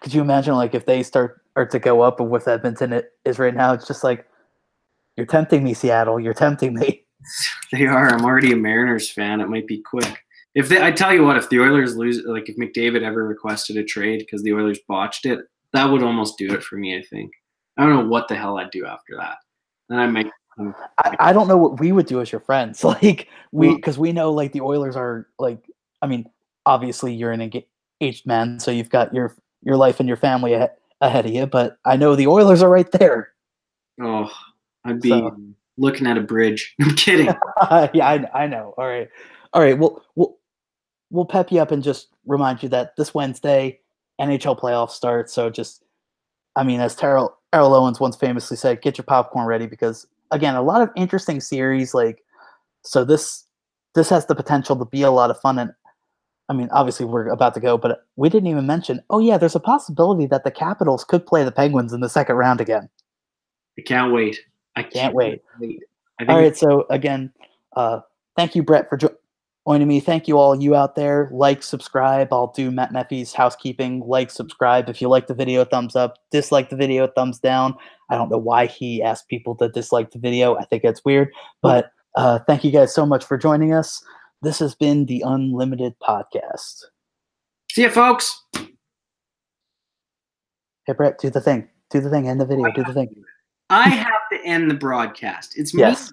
could you imagine like if they start to go up with Edmonton is right now? It's just like, you're tempting me, Seattle. You're tempting me. They are. I'm already a Mariners fan. It might be quick. I tell you what, if the Oilers lose, like if McDavid ever requested a trade because the Oilers botched it, that would almost do it for me, I think. I don't know what the hell I'd do after that. Then I might. I don't know what we would do as your friends. Like because we know like the Oilers are like, I mean, obviously you're an engaged man, so you've got your life and your family ahead of you. But I know the Oilers are right there. Oh, I'd be looking at a bridge. I'm kidding. Yeah, I know. All right. We'll pep you up and just remind you that this Wednesday NHL playoffs start. So just, I mean, as Errol Owens once famously said, get your popcorn ready because again, a lot of interesting series. Like, so this has the potential to be a lot of fun. And I mean, obviously we're about to go, but we didn't even mention. Oh yeah, there's a possibility that the Capitals could play the Penguins in the second round again. I can't wait. I can't wait. All right. So again, thank you, Bret, for Oinami, thank you all you out there. Like, subscribe. I'll do Matt Meffy's housekeeping. Like, subscribe. If you like the video, thumbs up. Dislike the video, thumbs down. I don't know why he asked people to dislike the video. I think it's weird. But thank you guys so much for joining us. This has been the Unlimited Podcast. See ya, folks. Hey, Bret, do the thing. Do the thing. End the video. Do the thing. I have to end the broadcast. It's me. Yes.